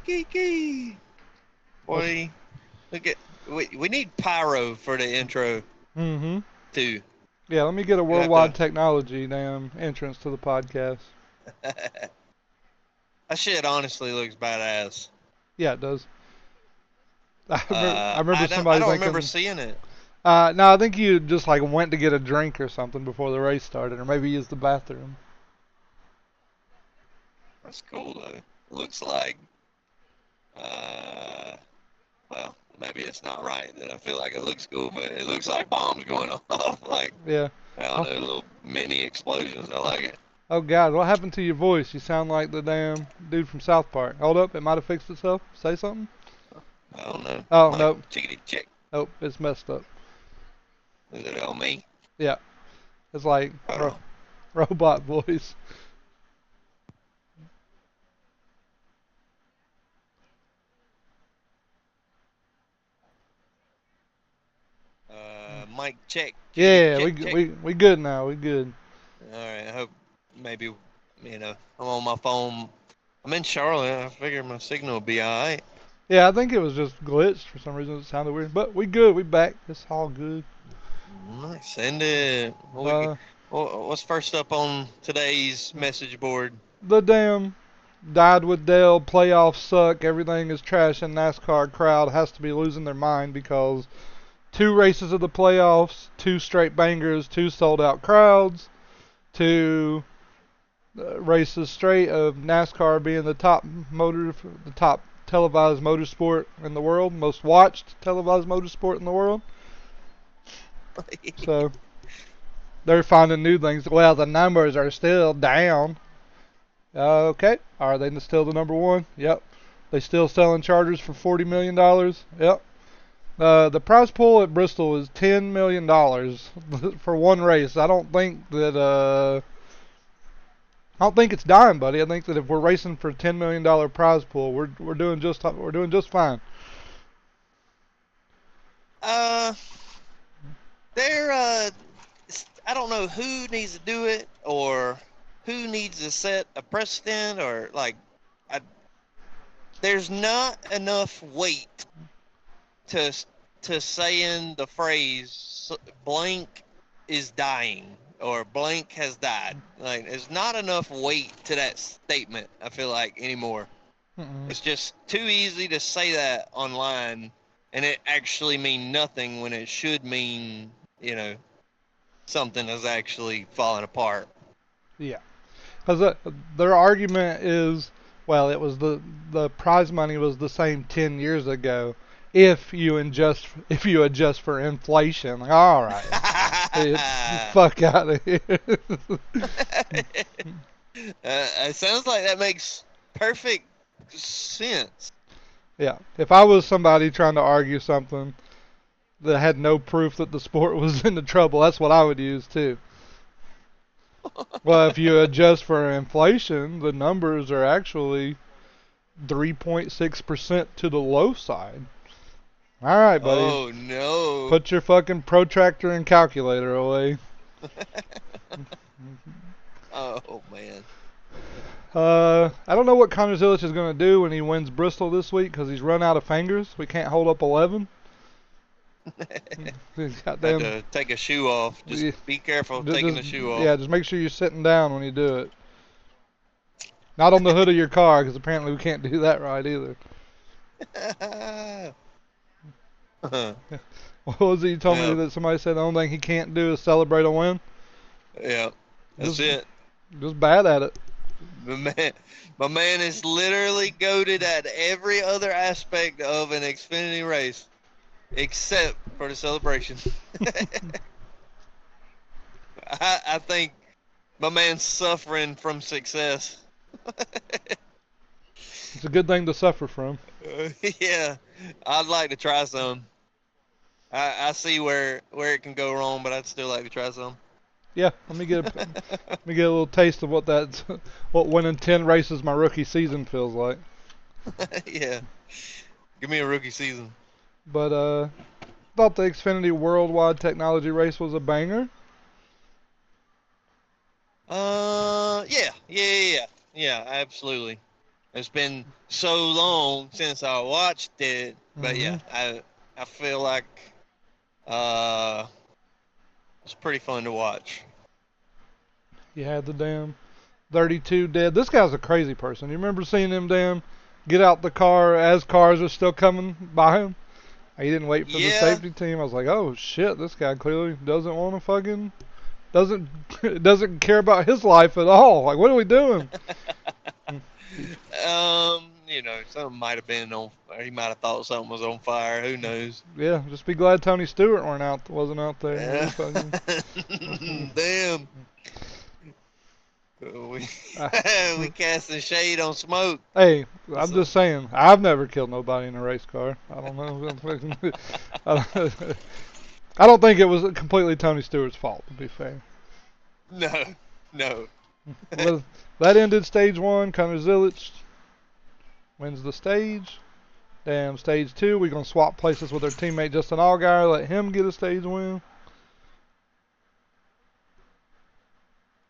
Kiki. Boy, look at we need pyro for the intro Mm-hmm. too. Yeah, let me get a You World have Wide to. Technology damn entrance to the podcast. That shit honestly looks badass. Yeah, it does. I I remember don't I somebody don't remember thinking. seeing it. No, I think you just like went to get a drink or something before the race started, or maybe used the bathroom. That's cool though. Looks like uh well, maybe it's not right that I feel like it looks cool, but it looks like bombs going off. Like, Yeah. I don't know, little mini explosions. I like it. Oh God, what happened to your voice? You sound like the damn dude from South Park. Hold up, it might have fixed itself. Say something. I don't know. Oh Like, no. chickadee chick. Oh, it's messed up. Is it on me? Yeah, it's like Hold on. robot voice. Mic check. Chickadee Yeah, check check. we good now. We good. Alright, I hope maybe, I'm on my phone. I'm in Charlotte. I figure my signal will be alright. Yeah, I think it was just glitched for some reason. It sounded weird, but we good. We back. It's all good. Nice. Send it. Uh, What's first up on today's message board? the damn died with Dale playoffs suck. Everything is trash, and NASCAR crowd has to be losing their mind because 2 races of the playoffs, 2 straight bangers, 2 sold-out crowds, 2 races straight of NASCAR being the top televised motorsport in the world, most watched televised motorsport in the world. So they're finding new things. Well, the numbers are still down. Okay, are they still the number one? Yep. They still selling Chargers for $40 million? Yep. The prize pool at Bristol is $10 million for one race. I don't think it's dying, buddy. I think that if we're racing for $10 million prize pool, we're doing just fine. There, I don't know who needs to do it or who needs to set a precedent or there's not enough weight to saying the phrase blank is dying or blank has died. Like, there's not enough weight to that statement, I feel like, anymore. Mm-mm. It's just too easy to say that online and it actually mean nothing when it should mean, something is actually falling apart. Yeah, because their argument is, well, it was the prize money was the same 10 years ago. If you adjust for inflation, like, all right, fuck out of here. It sounds like that makes perfect sense. Yeah, if I was somebody trying to argue something that had no proof that the sport was into trouble, that's what I would use too. Well, if you adjust for inflation, the numbers are actually 3.6% to the low side. All right, buddy. Oh no! Put your fucking protractor and calculator away. Oh man. I don't know what Connor Zilich is going to do when he wins Bristol this week because he's run out of fingers. We can't hold up 11. Had to take a shoe off. Just be careful taking the shoe off. Yeah, just make sure you're sitting down when you do it. Not on the hood of your car because apparently we can't do that right either. What was it you told me that somebody said the only thing he can't do is celebrate a win? Yeah, that's it. Just bad at it. My man is literally goated at every other aspect of an Xfinity race, except for the celebration. I think my man's suffering from success. It's a good thing to suffer from. Yeah, I'd like to try some. I see where it can go wrong, but I'd still like to try some. Yeah, let me get a little taste of what winning 10 races my rookie season feels like. Yeah, give me a rookie season. But thought the Xfinity World Wide Technology Race was a banger. Yeah. Yeah, absolutely. It's been so long since I watched it, but Mm-hmm. yeah, I feel like uh, it's pretty fun to watch. You had the damn 32 dead. This guy's a crazy person. You remember seeing him damn get out the car as cars are still coming by him? He didn't wait for the Yeah, safety team. I was like, oh shit, this guy clearly doesn't want to fucking doesn't doesn't care about his life at all. Like, what are we doing? something might have been on. Or he might have thought something was on fire. Who knows? Yeah, just be glad Tony Stewart wasn't out there. Yeah. Fucking, Damn. We uh, we casting shade on smoke. hey, I'm So, just saying, I've never killed nobody in a race car. I don't know. I don't think it was completely Tony Stewart's fault, to be fair. no. Well, that ended stage one. Connor Zilic wins the stage. Damn, stage two, we're going to swap places with our teammate Justin Allgaier, let him get a stage win.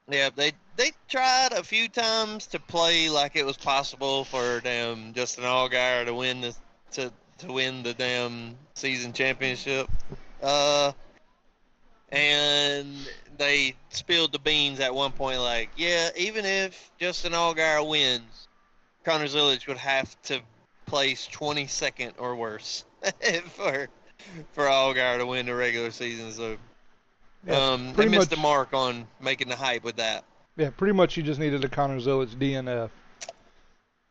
Yeah, they tried a few times to play like it was possible for damn Justin Allgaier to win to win the damn season championship. And they spilled the beans at one point, like, yeah, even if Justin Allgaier wins, Connor Zilic would have to place 22nd or worse for Allgaier to win the regular season. So Yeah, they pretty missed much. the mark on making the hype with that. Yeah, pretty much you just needed a Connor Zilic DNF.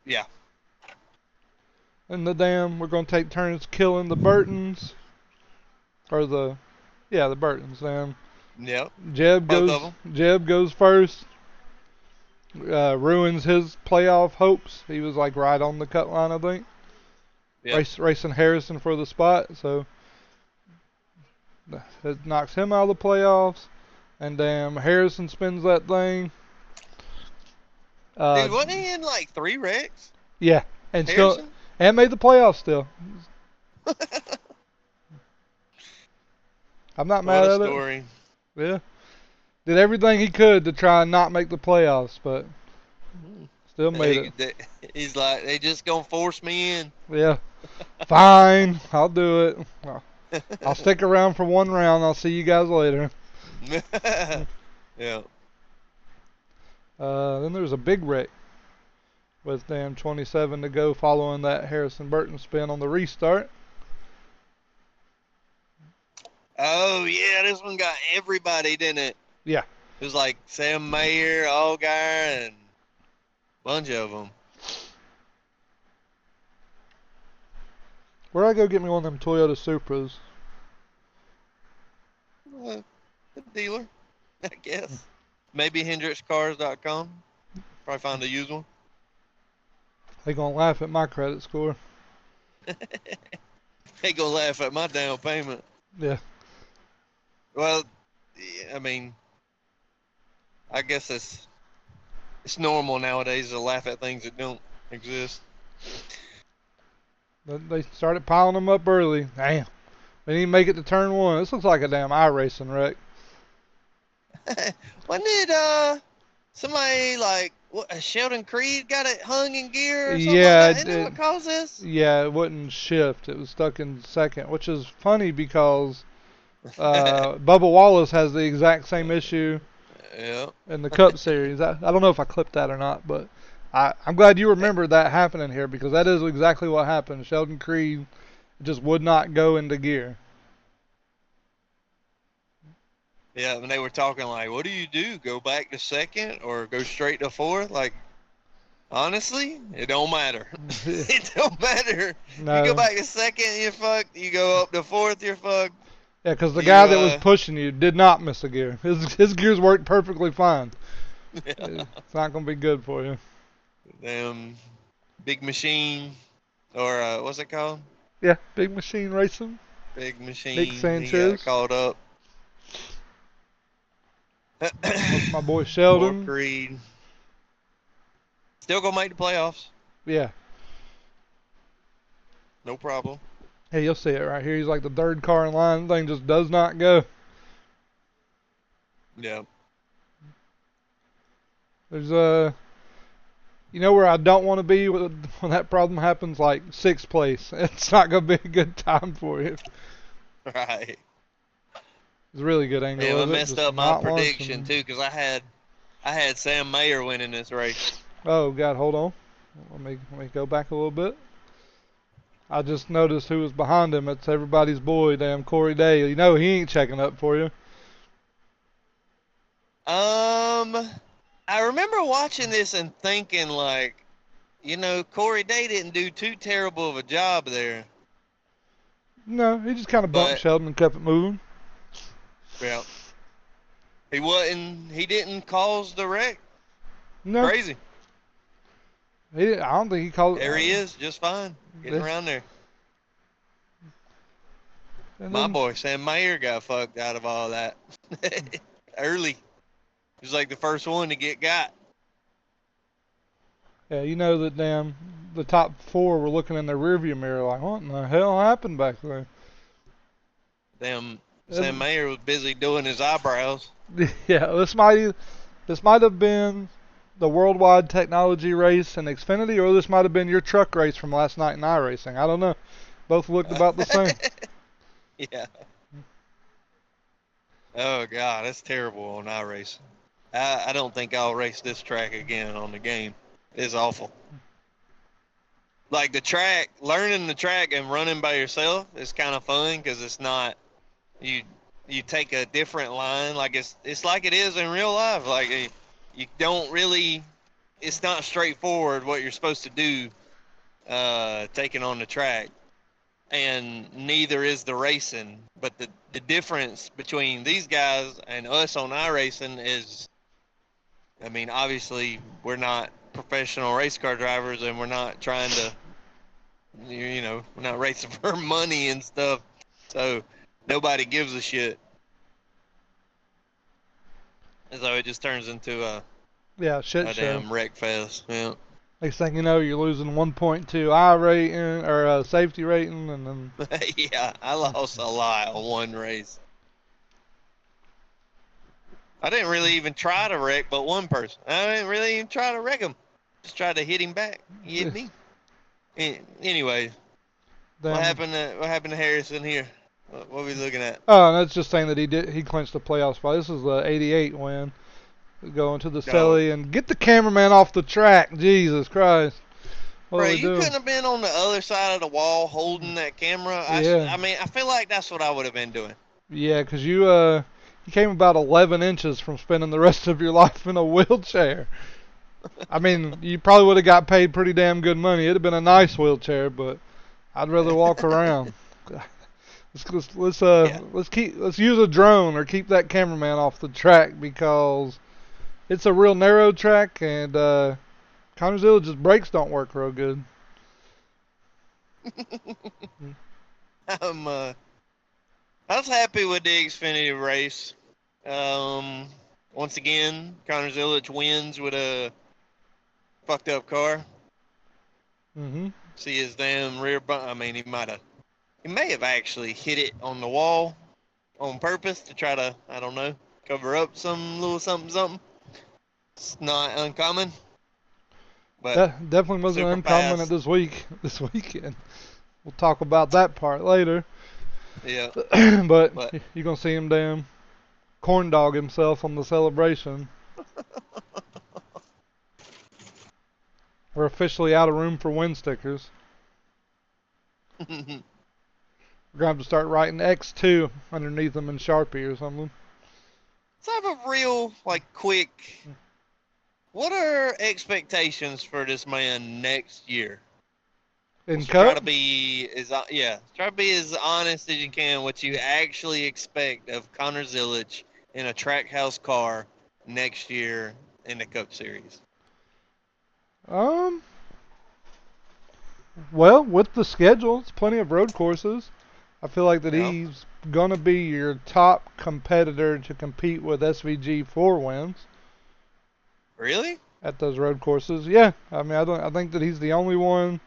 Yeah. And the damn, we're going to take turns killing the Burtons. Or the Burtons, damn. Yep. Jeb Both of them. goes first. Ruins his playoff hopes. He was like right on the cut line, I think. Yep. Racing Harrison for the spot, so it knocks him out of the playoffs. And damn, Harrison spins that thing. Dude, wasn't he in like 3 wrecks? Yeah, and Harrison? made the playoffs still. I'm not mad at story. it. Yeah, did everything he could to try and not make the playoffs, but still made it. He's like, they just gonna force me in. Yeah, fine, I'll do it. I'll stick around for one round. I'll see you guys later. Yeah. Then there's a big wreck with damn 27 to go following that Harrison Burton spin on the restart. Oh, yeah, this one got everybody, didn't it? Yeah. It was like Sam Mayer, Allgaier, and a bunch of them. Where'd I go get me one of them Toyota Supras? The dealer, I guess. Maybe HendricksCars.com. Probably find a used one. They gonna laugh at my credit score. They gonna laugh at my down payment. Yeah. Well, I mean, I guess it's normal nowadays to laugh at things that don't exist. They started piling them up early. Damn. They didn't make it to turn one. This looks like a damn iRacing wreck. Wasn't it somebody like Sheldon Creed got it hung in gear or something Yeah, like that? Isn't that what caused this? Yeah, it wouldn't shift. It was stuck in second, which is funny because Bubba Wallace has the exact same issue Yeah. in the Cup Series. I don't know if I clipped that or not, but I'm glad you remembered that happening here because that is exactly what happened. Sheldon Creed just would not go into gear. Yeah, when they were talking like, what do you do? Go back to second or go straight to fourth? Like, honestly, it don't matter. It don't matter. No. You go back to second, you're fucked. You go up to fourth, you're fucked. Yeah, because the guy that was pushing you did not miss a gear. His gears worked perfectly fine. Yeah. It's not going to be good for you. Damn Big Machine, or what's it called? Yeah, Big Machine Racing. Big Machine. Nick Sanchez. He got called up. That's my boy Sheldon. Creed. Still gonna make the playoffs. Yeah. No problem. Hey, you'll see it right here. He's like the third car in line. The thing just does not go. Yeah. There's You know where I don't want to be when that problem happens? Like 6th place. It's not going to be a good time for you. Right. It's a really good angle Yeah, I of it. messed Just up my not prediction launching. too, because I had Sam Mayer winning this race. Oh God, hold on. Let me go back a little bit. I just noticed who was behind him. It's everybody's boy, damn Corey Day. You know he ain't checking up for you. I remember watching this and thinking like, Corey Day didn't do too terrible of a job there. No, he just kind of bumped But Sheldon and kept it moving. yeah, he didn't cause the wreck. No, Crazy. I don't think he called. There he is, just fine, getting This, around there. and My then boy Sam Mayer got fucked out of all that early. He was like the first one to get got. yeah, you know that damn the top 4 were looking in their rearview mirror like, what in the hell happened back there? Damn, Sam Mayer was busy doing his eyebrows. Yeah, this might have been the World Wide Technology Race in Xfinity, or this might have been your truck race from last night in iRacing. I don't know. Both looked about the same. Yeah. Oh God, that's terrible on iRacing. I don't think I'll race this track again on the game. It's awful. Like the track, learning the track and running by yourself is kind of fun because it's not you take a different line. Like it's like it is in real life. Like you don't really, it's not straightforward what you're supposed to do taking on the track, and neither is the racing. But the difference between these guys and us on iRacing is, I mean, obviously we're not professional race car drivers, and we're not trying to, we're not racing for money and stuff. So nobody gives a shit. And so it just turns into Yeah, shit a show. damn wreck fest. Yeah. Next thing you know, you're losing 1.2 I rating or safety rating, and then Yeah, I lost a lot on one race. I didn't really even try to wreck but one person. I didn't really even try to wreck him. Just tried to hit him back. He hit me. Anyway, what happened to Harrison here? What are we looking at? Oh, and that's just saying that he clinched the playoff spot. This is the 88 win. Going to the celly and get the cameraman off the track. Jesus Christ. Bro, you couldn't have been on the other side of the wall holding that camera. Yeah. I mean, I feel like that's what I would have been doing. Yeah, because you came about 11 inches from spending the rest of your life in a wheelchair. I mean, you probably would have got paid pretty damn good money. It'd have been a nice wheelchair, but I'd rather walk around. Let's use a drone or keep that cameraman off the track, because it's a real narrow track, and Connersville, just brakes don't work real good. I was happy with the Xfinity race. Once again, Connors Illich wins with a fucked up car. Mm-hmm. See his damn rear bump. I mean, he may have actually hit it on the wall on purpose to try to, I don't know, cover up some little something. It's not uncommon. But That definitely wasn't uncommon at this weekend. We'll talk about that part later. Yeah. but you're going to see him damn corn dog himself on the celebration. We're officially out of room for win stickers. We're going to have to start writing X2 underneath them in Sharpie or something. Let's have a real, quick... What are expectations for this man next year? Try to be as honest as you can. What you actually expect of Connor Zilic in a Trackhouse car next year in the Cup Series? Well, with the schedule, it's plenty of road courses. I feel like that he's gonna be your top competitor to compete with SVG 4 wins. Really? At those road courses, yeah. I mean, I think that he's the only one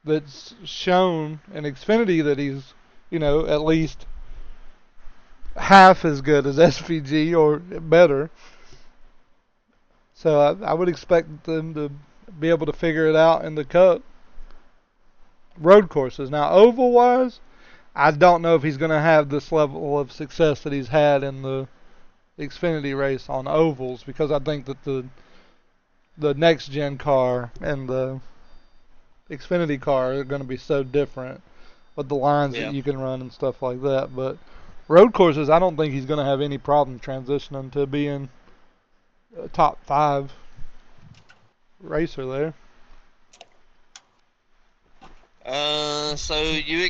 that's shown in Xfinity that he's, at least half as good as SVG or better. So I would expect them to be able to figure it out in the Cup. Road courses. Now, oval-wise, I don't know if he's going to have this level of success that he's had in the Xfinity race on ovals, because I think that the next gen car and the Xfinity car are going to be so different with the lines that you can run and stuff like that. But road courses, I don't think he's going to have any problem transitioning to being a top 5 racer there. So you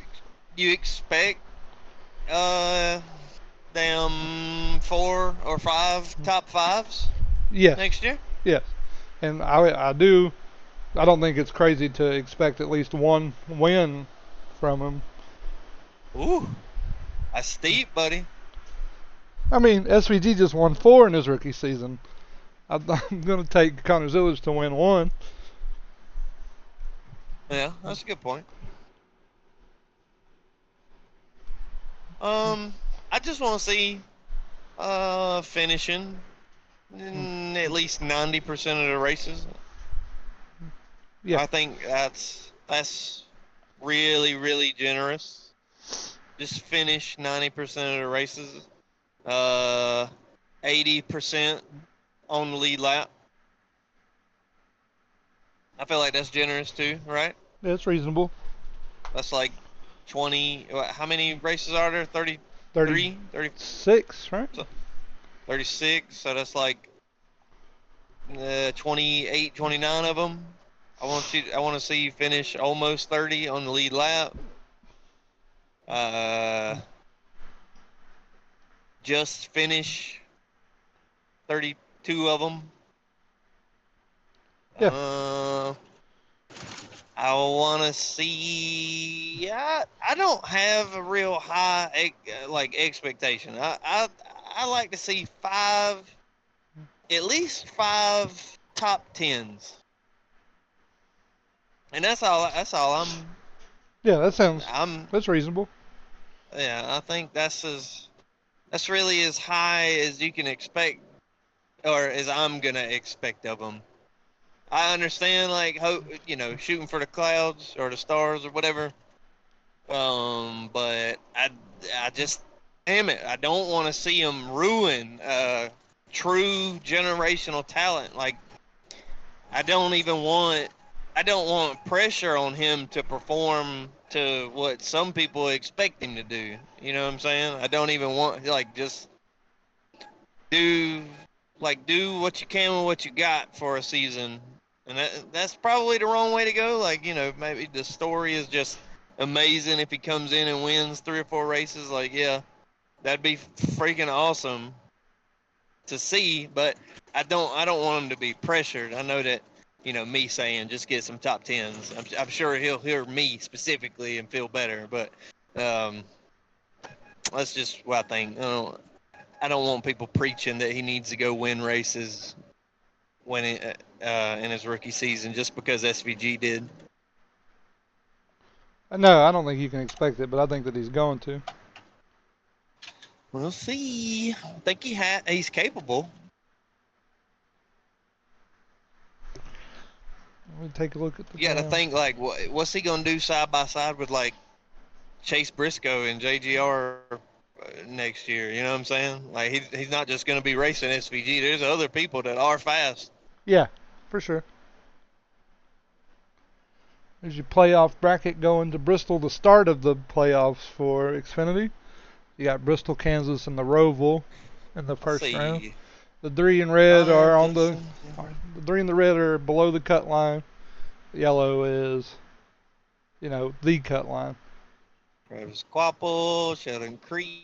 expect them 4 or 5 top 5s? Yes. Next year? Yes. And I don't think it's crazy to expect at least one win from him. Ooh, that's steep, buddy. I mean, SVG just won 4 in his rookie season. I'm going to take Connor Zillage to win 1. Yeah, that's a good point. I just want to see finishing in at least 90% of the races. Yeah. I think that's really, really generous. Just finish 90% of the races. 80% on the lead lap. I feel like that's generous too, right? That's reasonable. That's like 20. How many races are there? 33? 36, right? 36. So that's like 28, 29 of them. I want to see you finish almost 30 on the lead lap. Just finish 32 of them. Yeah. I want to see. I don't have a real high expectation. I like to see 5, at least 5 top 10s, and that's all. Yeah, that's reasonable. Yeah, I think that's really as high as you can expect, or as I'm gonna expect of them. I understand, shooting for the clouds or the stars or whatever. But I just, damn it, I don't want to see him ruin true generational talent. Like, I don't want pressure on him to perform to what some people expect him to do. You know what I'm saying? I don't even want, just do what you can with what you got for a season. And that's probably the wrong way to go. Maybe the story is just amazing if he comes in and wins 3 or 4 races. That'd be freaking awesome to see. But I don't want him to be pressured. I know that, me saying just get some top 10s. I'm sure he'll hear me specifically and feel better. But that's just what I think. I don't want people preaching that he needs to go win races when in his rookie season just because SVG did. No, I don't think you can expect it, but I think that he's going to. We'll see. I think he's capable. Let me take a look at the. You got to think what's he gonna do side by side with Chase Briscoe and JGR next year? You know what I'm saying? He's not just gonna be racing SVG. There's other people that are fast. Yeah, for sure. There's your playoff bracket going to Bristol. The start of the playoffs for Xfinity. You got Bristol, Kansas, and the Roval in the first round. The 3 in red are on the 3 in the red are below the cut line. The yellow is, the cut line. Travis Quapple, Sheldon Creed.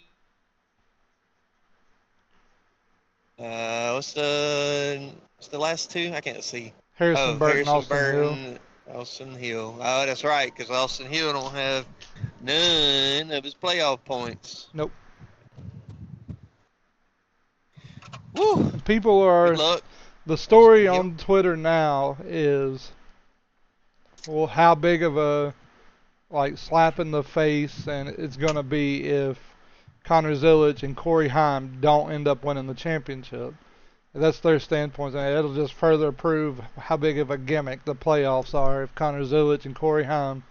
What's the last 2? I can't see. Harrison Burton, Austin Hill. Oh, that's right, because Austin Hill don't have none of his playoff points. Nope. Woo. People are. Good luck. The story on Twitter now is, well, how big of a slap in the face and it's gonna be if Connor Zillage and Corey Heim don't end up winning the championship. That's their standpoint, and it'll just further prove how big of a gimmick the playoffs are if Connor Zulich and Corey Heim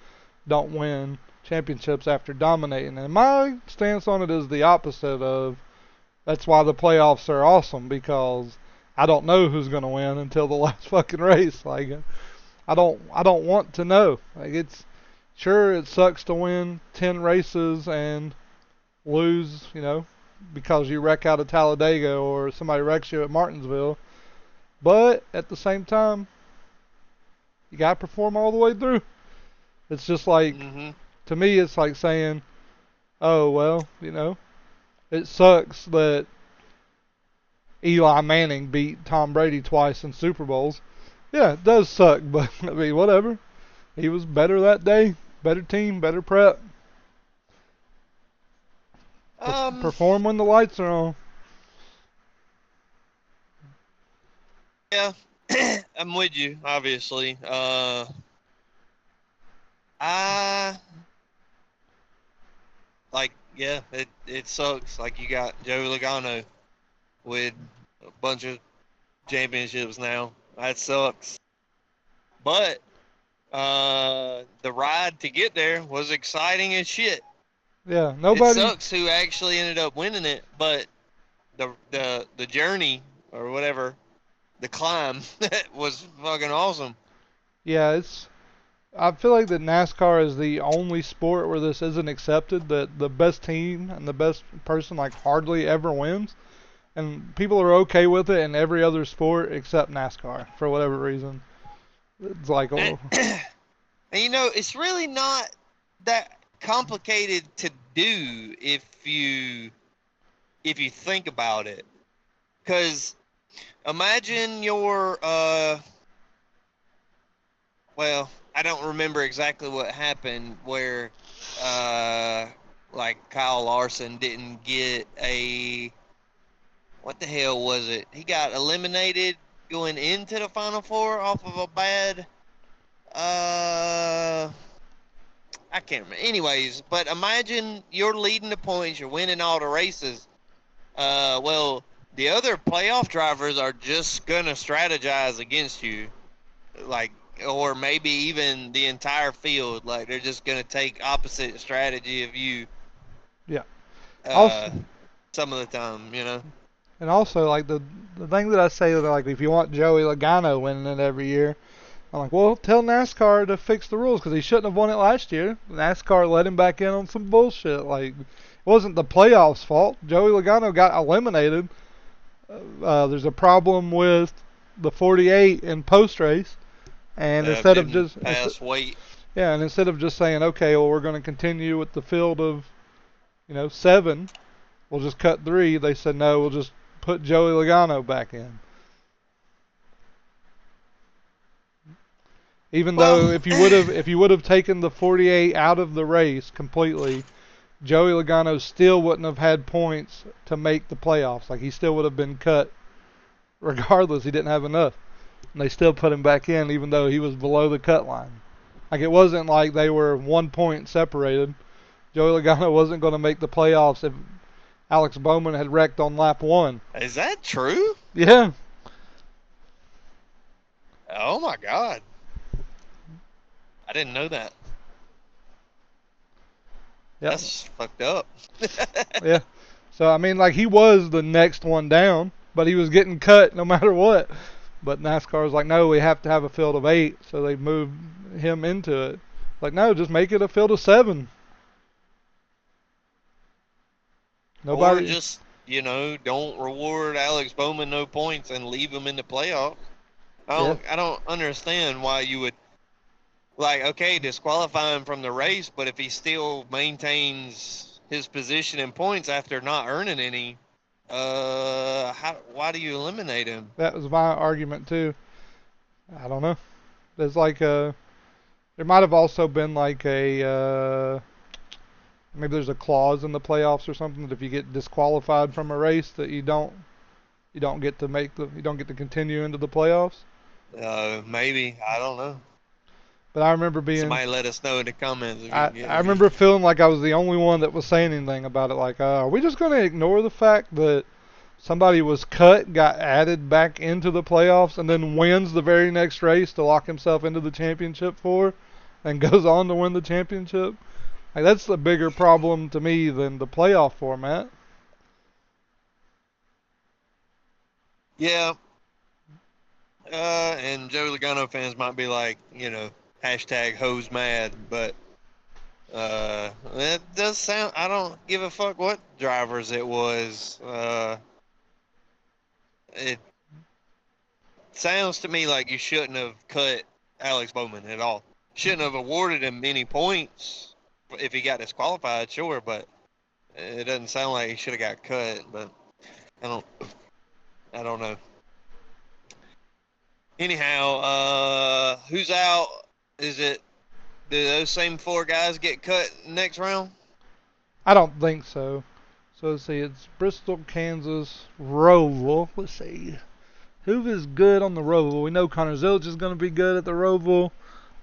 don't win championships after dominating. And my stance on it is the opposite of that's why the playoffs are awesome, because I don't know who's going to win until the last fucking race. Like, I don't want to know. Like, it's sure it sucks to win 10 races and lose, because you wreck out of Talladega or somebody wrecks you at Martinsville. But at the same time, you got to perform all the way through. It's just like, to me, it's like saying, oh, well, it sucks that Eli Manning beat Tom Brady twice in Super Bowls. Yeah, it does suck, but I mean, whatever. He was better that day. Better team, better prep. Perform when the lights are on. Yeah, I'm with you, obviously. It sucks. Like, you got Joey Logano with a bunch of championships now. That sucks. But the ride to get there was exciting as shit. Yeah, nobody. It sucks who actually ended up winning it, but the journey or whatever, the climb was fucking awesome. Yeah, I feel like that NASCAR is the only sport where this isn't accepted, that the best team and the best person like hardly ever wins. And people are okay with it in every other sport except NASCAR for whatever reason. It's like, oh. And it's really not that complicated to do if you think about it. Because imagine your well, I don't remember exactly what happened where like Kyle Larson didn't get what the hell was it? He got eliminated going into the Final Four off of a bad I can't remember. Anyways, but imagine you're leading the points, you're winning all the races. Well, the other playoff drivers are just gonna strategize against you, like, or maybe even the entire field. Like, they're just gonna take opposite strategy of you. Yeah. Some of the time, And also, like, the thing that I say, that, like, if you want Joey Logano winning it every year, I'm like, well, tell NASCAR to fix the rules, because he shouldn't have won it last year. NASCAR let him back in on some bullshit. Like, it wasn't the playoffs' fault. Joey Logano got eliminated. There's a problem with the 48 in post-race, and instead of just saying, okay, well, we're going to continue with the field of 7, we'll just cut 3. They said, no, we'll just put Joey Logano back in. Even though if you would have taken the 48 out of the race completely, Joey Logano still wouldn't have had points to make the playoffs. Like, he still would have been cut regardless. He didn't have enough. And they still put him back in even though he was below the cut line. Like, it wasn't like they were 1 point separated. Joey Logano wasn't going to make the playoffs if Alex Bowman had wrecked on lap 1. Is that true? Yeah. Oh my God. I didn't know that. Yep. That's fucked up. Yeah. So, I mean, like, he was the next one down, but he was getting cut no matter what. But NASCAR was like, no, we have to have a field of 8, so they moved him into it. Like, no, just make it a field of 7. Or just, don't reward Alex Bowman no points and leave him in the playoffs. I don't understand why you would, like, okay, disqualify him from the race, but if he still maintains his position in points after not earning any, why do you eliminate him? That was my argument too. I don't know. There's like there might have also been like maybe there's a clause in the playoffs or something that if you get disqualified from a race that you don't get to continue into the playoffs. Maybe, I don't know. But I remember somebody let us know in the comments. I remember feeling like I was the only one that was saying anything about it. Like, are we just going to ignore the fact that somebody was cut, got added back into the playoffs, and then wins the very next race to lock himself into the championship for, and goes on to win the championship. Like, that's the bigger problem to me than the playoff format. Yeah. And Joey Logano fans might be like, hashtag hose mad, but it does sound. I don't give a fuck what drivers it was. It sounds to me like you shouldn't have cut Alex Bowman at all. Shouldn't have awarded him any points if he got disqualified, sure, but it doesn't sound like he should have got cut. But I don't know. Anyhow, who's out? Do those same 4 guys get cut next round? I don't think so. So let's see, it's Bristol, Kansas, Roval. Let's see. Who is good on the Roval? We know Connor Zilch is going to be good at the Roval.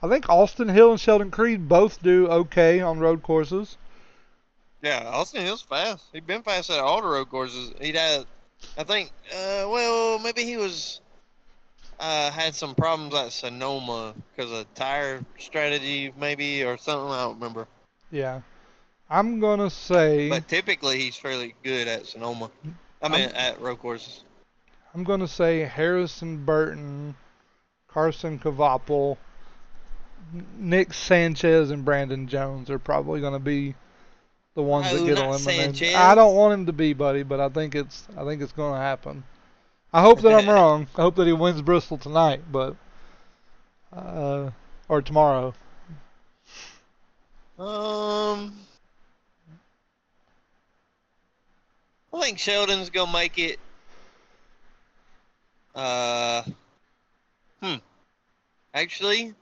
I think Austin Hill and Sheldon Creed both do okay on road courses. Yeah, Austin Hill's fast. He's been fast at all the road courses. He'd had, I think, well, maybe he was had some problems at Sonoma because of tire strategy, maybe, or something. I don't remember. Yeah. I'm going to say... But typically, he's fairly good at Sonoma. At road courses. I'm going to say Harrison Burton, Carson Kvapil, Nick Sanchez, and Brandon Jones are probably going to be the ones that get eliminated. Sanchez. I don't want him to be, buddy, but I think it's going to happen. I hope that I'm wrong. I hope that he wins Bristol tonight, but or tomorrow. I think Sheldon's gonna make it. Actually,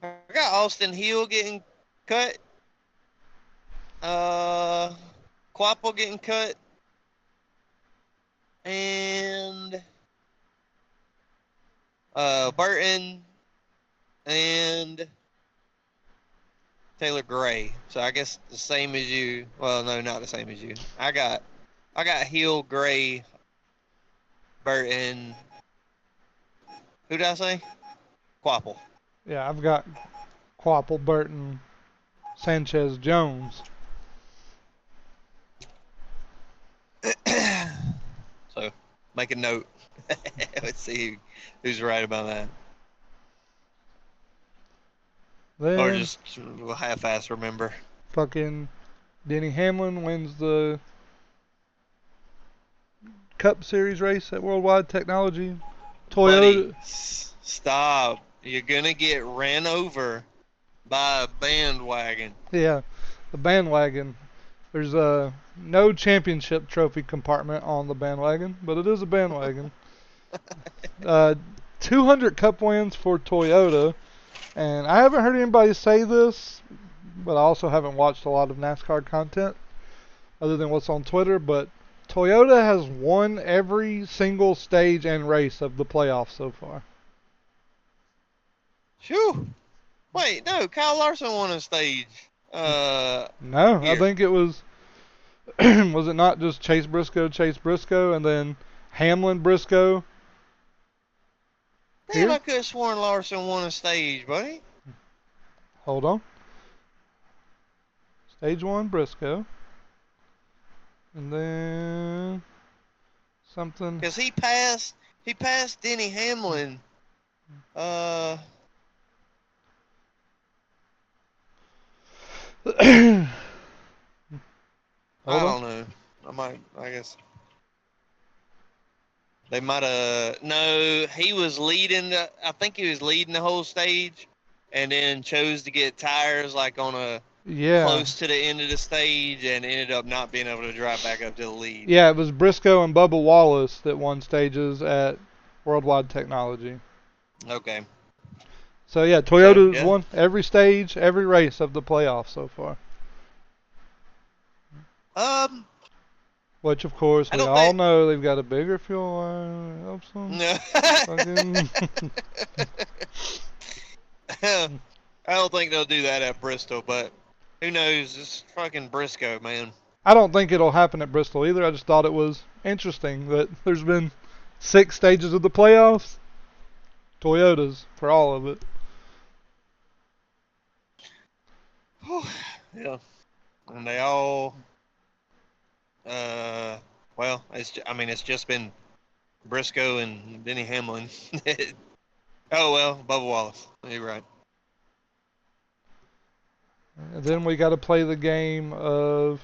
I got Austin Hill getting cut. Quapple getting cut. And Burton and Taylor Gray. So I guess the same as you. Well, no, not the same as you. I got Hill, Gray, Burton. Who did I say? Quapple. Yeah, I've got Quapple, Burton, Sanchez, Jones. So, make a note. Let's see who's right about that. Then, or just half-ass remember. Fucking Denny Hamlin wins the Cup Series race at World Wide Technology. Toyota. Buddy, stop. You're going to get ran over by a bandwagon. Yeah, the bandwagon. There's no championship trophy compartment on the bandwagon, but it is a bandwagon. 200 Cup wins for Toyota, and I haven't heard anybody say this, but I also haven't watched a lot of NASCAR content other than what's on Twitter, but Toyota has won every single stage and race of the playoffs so far. Phew. Wait, no, Kyle Larson won a stage. No, here. I think it was, was it not just Chase Briscoe, and then Hamlin Briscoe? Damn, I could have sworn Larson won a stage, buddy. Hold on. Stage 1, Briscoe. And then something. Because he passed Denny Hamlin. I don't know. I guess. They might have. No, he was leading. I think he was leading the whole stage, and then chose to get tires like on a close to the end of the stage, and ended up not being able to drive back up to the lead. Yeah, it was Briscoe and Bubba Wallace that won stages at World Wide Technology. Okay. So yeah, Toyota's won every stage, every race of the playoffs so far. Which, of course, we all know they've got a bigger fuel line. Helps them. No. I don't think they'll do that at Bristol, but who knows? It's fucking Briscoe, man. I don't think it'll happen at Bristol either. I just thought it was interesting that there's been 6 stages of the playoffs. Toyotas for all of it. Yeah, and they all, well, it's just been Briscoe and Denny Hamlin. Oh well, Bubba Wallace. You're right. And then we got to play the game of,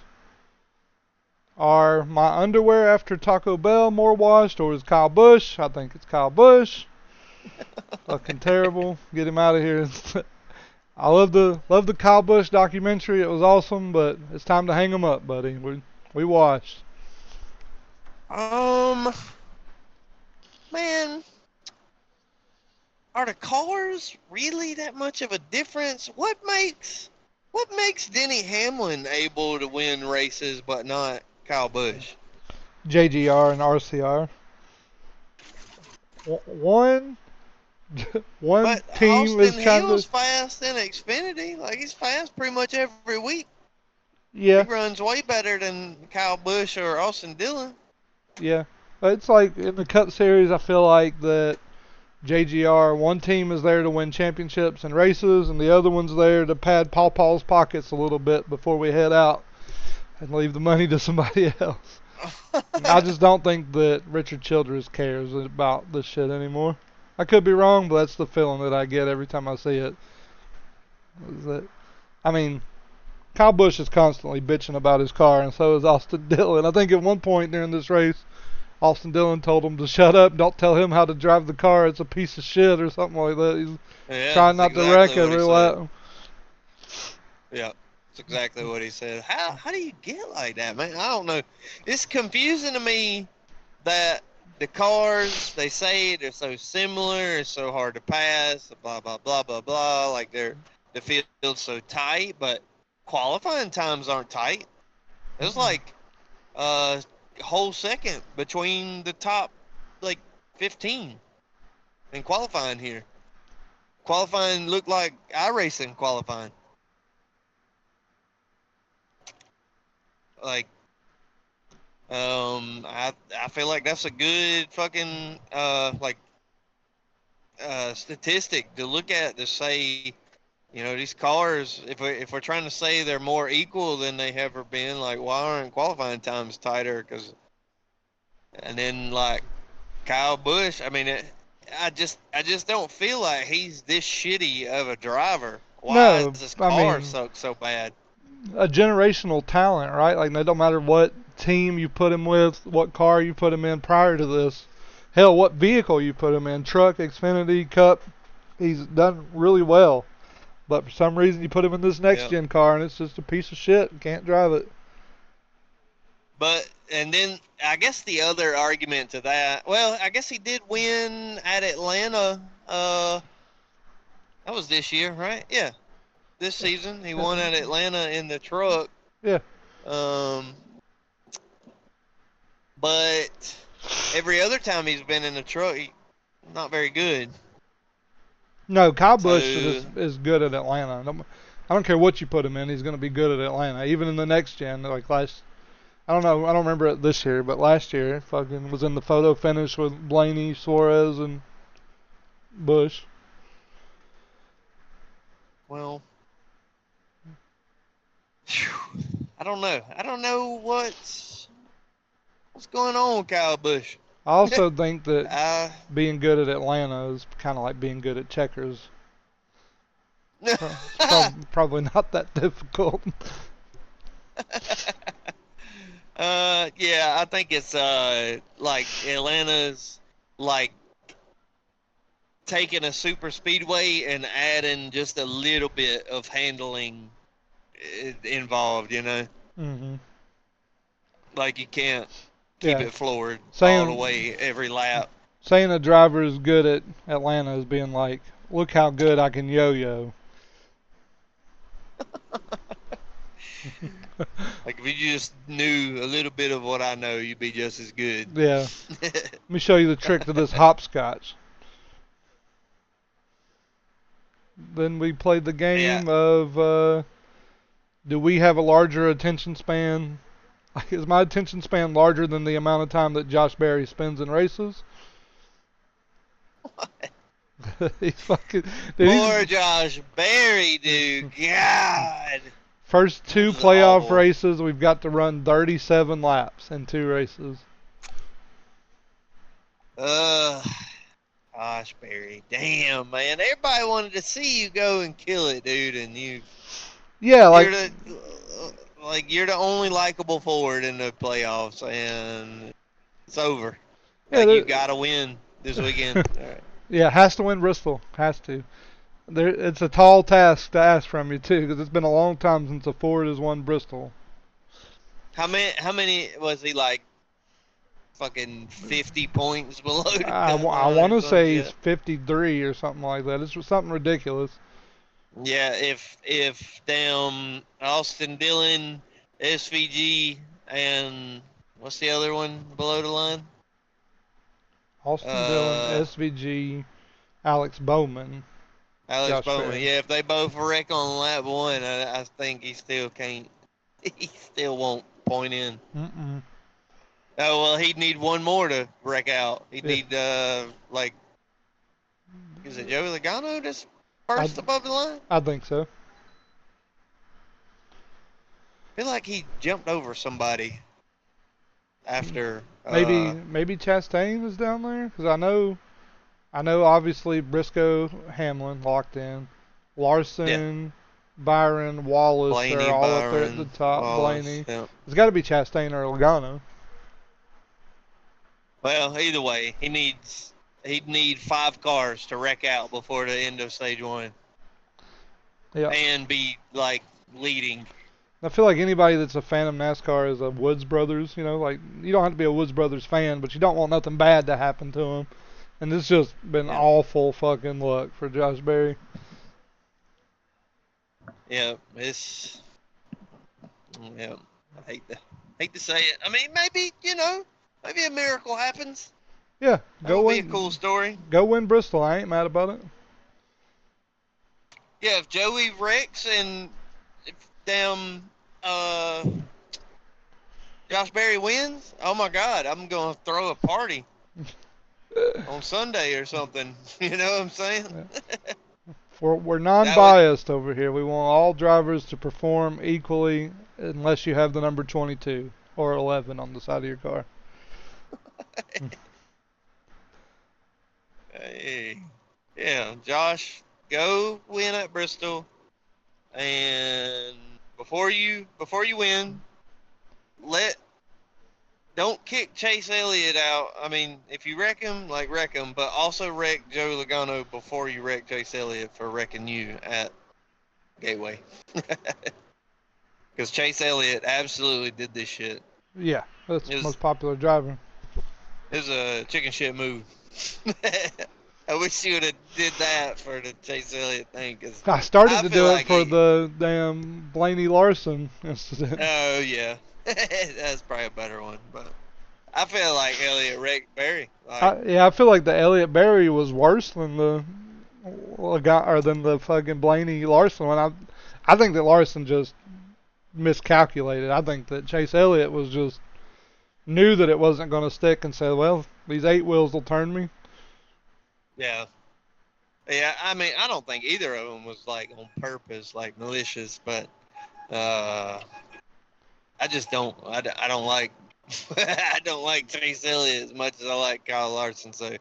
are my underwear after Taco Bell more washed, or is Kyle Busch? I think it's Kyle Busch. Fucking terrible. Get him out of here. I love the Kyle Busch documentary. It was awesome, but it's time to hang him up, buddy. We washed. Man, are the cars really that much of a difference? What makes Denny Hamlin able to win races but not Kyle Busch? JGR and RCR. One But team is Austin kind Hill's of, fast in Xfinity. Like, he's fast pretty much every week. yeah, He runs way better than Kyle Busch or Austin Dillon. yeah. It's like in the Cup Series, I feel like that JGR, one team is there to win championships and races, and the other one's there to pad Paw Paw's pockets a little bit before we head out and leave the money to somebody else. I just don't think that Richard Childress cares about this shit anymore. I could be wrong, but that's the feeling that I get every time I see it. Is that, I mean, Kyle Busch is constantly bitching about his car, and so is Austin Dillon. I think at one point during this race, Austin Dillon told him to shut up, don't tell him how to drive the car, it's a piece of shit or something like that. He's trying not to wreck every lap. Yeah, that's exactly what he said. How do you get like that, man? I don't know. It's confusing to me that the cars, they say they're so similar, it's so hard to pass, blah, blah, blah, blah, blah. Like, the field's so tight, but qualifying times aren't tight. There's like a whole second between the top, like, 15 in qualifying here. Qualifying looked like iRacing qualifying. Like, I feel like that's a good fucking statistic to look at to say, you know, these cars, if we're trying to say they're more equal than they ever been, like, why aren't qualifying times tighter? And then, like, Kyle Busch, I mean, I just don't feel like he's this shitty of a driver. Why No, is his I car mean, so bad? a generational talent, right? Like, no matter what team you put him with, what car you put him in prior to this, hell, what vehicle you put him in, truck, Xfinity, Cup, he's done really well. But for some reason, you put him in this next gen car, and it's just a piece of shit. Can't drive it. And then I guess the other argument to that, well, I guess he did win at Atlanta. That was this year, right? Yeah, this season he won at Atlanta in the truck. Yeah. But every other time he's been in the truck, not very good. No, Kyle Busch is good at Atlanta. I don't care what you put him in, he's going to be good at Atlanta. Even in the next gen, like last, I don't know, I don't remember it this year, but last year, fucking was in the photo finish with Blaney, Suarez, and Busch. Well, I don't know. I don't know what's going on with Kyle Busch. I also think that being good at Atlanta is kind of like being good at checkers. It's probably not that difficult. Yeah, I think it's like Atlanta's like taking a super speedway and adding just a little bit of handling involved, you know? Mm-hmm. Like, you can't keep it floored all the way every lap. Saying a driver is good at Atlanta is being like, look how good I can yo-yo. Like, if you just knew a little bit of what I know, you'd be just as good. Yeah. Let me show you the trick to this hopscotch. Then we played the game of, do we have a larger attention span Like, is my attention span larger than the amount of time that Josh Berry spends in races? He's fucking. Dude, Poor Josh Berry, dude. God. First two This is playoff awful. races, we've got to run 37 laps in 2 races. Gosh, Barry. Damn, man. Everybody wanted to see you go and kill it, dude, and Yeah, like you're the only likable forward in the playoffs, and it's over. yeah, Like, you gotta win this weekend. All right. yeah, has to win Bristol, has to. It's a tall task to ask from you too, because it's been a long time since a Ford has won Bristol. How many was he, like? Fucking 50 points below the I cut line want or to some say he's shit. 53 or something like that. It's something ridiculous. Yeah, if damn Austin Dillon, SVG, and what's the other one below the line? Austin Dillon, Uh, SVG, Alex Bowman, Alex Josh Bowman. Berry. Yeah, if they both wreck on lap 1, I think he still can't. He still won't point in. Mm-mm. Oh well, he'd need one more to wreck out. He'd Yeah. need like, is it Joey Logano just I, first above the line? I think so. I feel like he jumped over somebody after. Maybe Chastain is down there, because I know obviously Briscoe, Hamlin locked in, Larson, Byron, Wallace Blaney, are all up there at the Byron, top. Wallace. Blaney. Yeah. It's got to be Chastain or Logano. Well, either way, he'd need 5 cars to wreck out before the end of stage 1, Yeah. and be like leading. I feel like anybody that's a fan of NASCAR is a Woods Brothers. You know, like you don't have to be a Woods Brothers fan, but you don't want nothing bad to happen to them. And this just been awful fucking luck for Josh Berry. Yeah, it's. Yeah, I hate to say it. I mean, maybe maybe a miracle happens. Yeah, That would be a cool story. Go win Bristol. I ain't mad about it. Yeah, if Joey wrecks and if damn Josh Berry wins, oh my God, I'm gonna throw a party on Sunday or something. You know what I'm saying? We're non-biased over here. We want all drivers to perform equally, unless you have the number 22 or 11 on the side of your car. Hey, yeah, Josh, go win at Bristol, and before you win, don't kick Chase Elliott out. I mean, if you wreck him, but also wreck Joey Logano before you wreck Chase Elliott for wrecking you at Gateway. Because Chase Elliott absolutely did this shit. Yeah, that's the most popular driver. It was a chicken shit move. I wish you would have did that for the Chase Elliott thing. Cause I started to do like it for the damn Blaney Larson incident. Oh, yeah. That's probably a better one. But I feel like Elliott wrecked Berry. I feel like the Elliott Berry was worse than the fucking Blaney Larson one. I think that Larson just miscalculated. I think that Chase Elliott was just knew that it wasn't going to stick and said, well, these 8 wheels will turn me. Yeah. Yeah, I mean, I don't think either of them was like on purpose, like malicious, but I just don't. I don't like. I don't like Chase Elliott as much as I like Kyle Larson. So,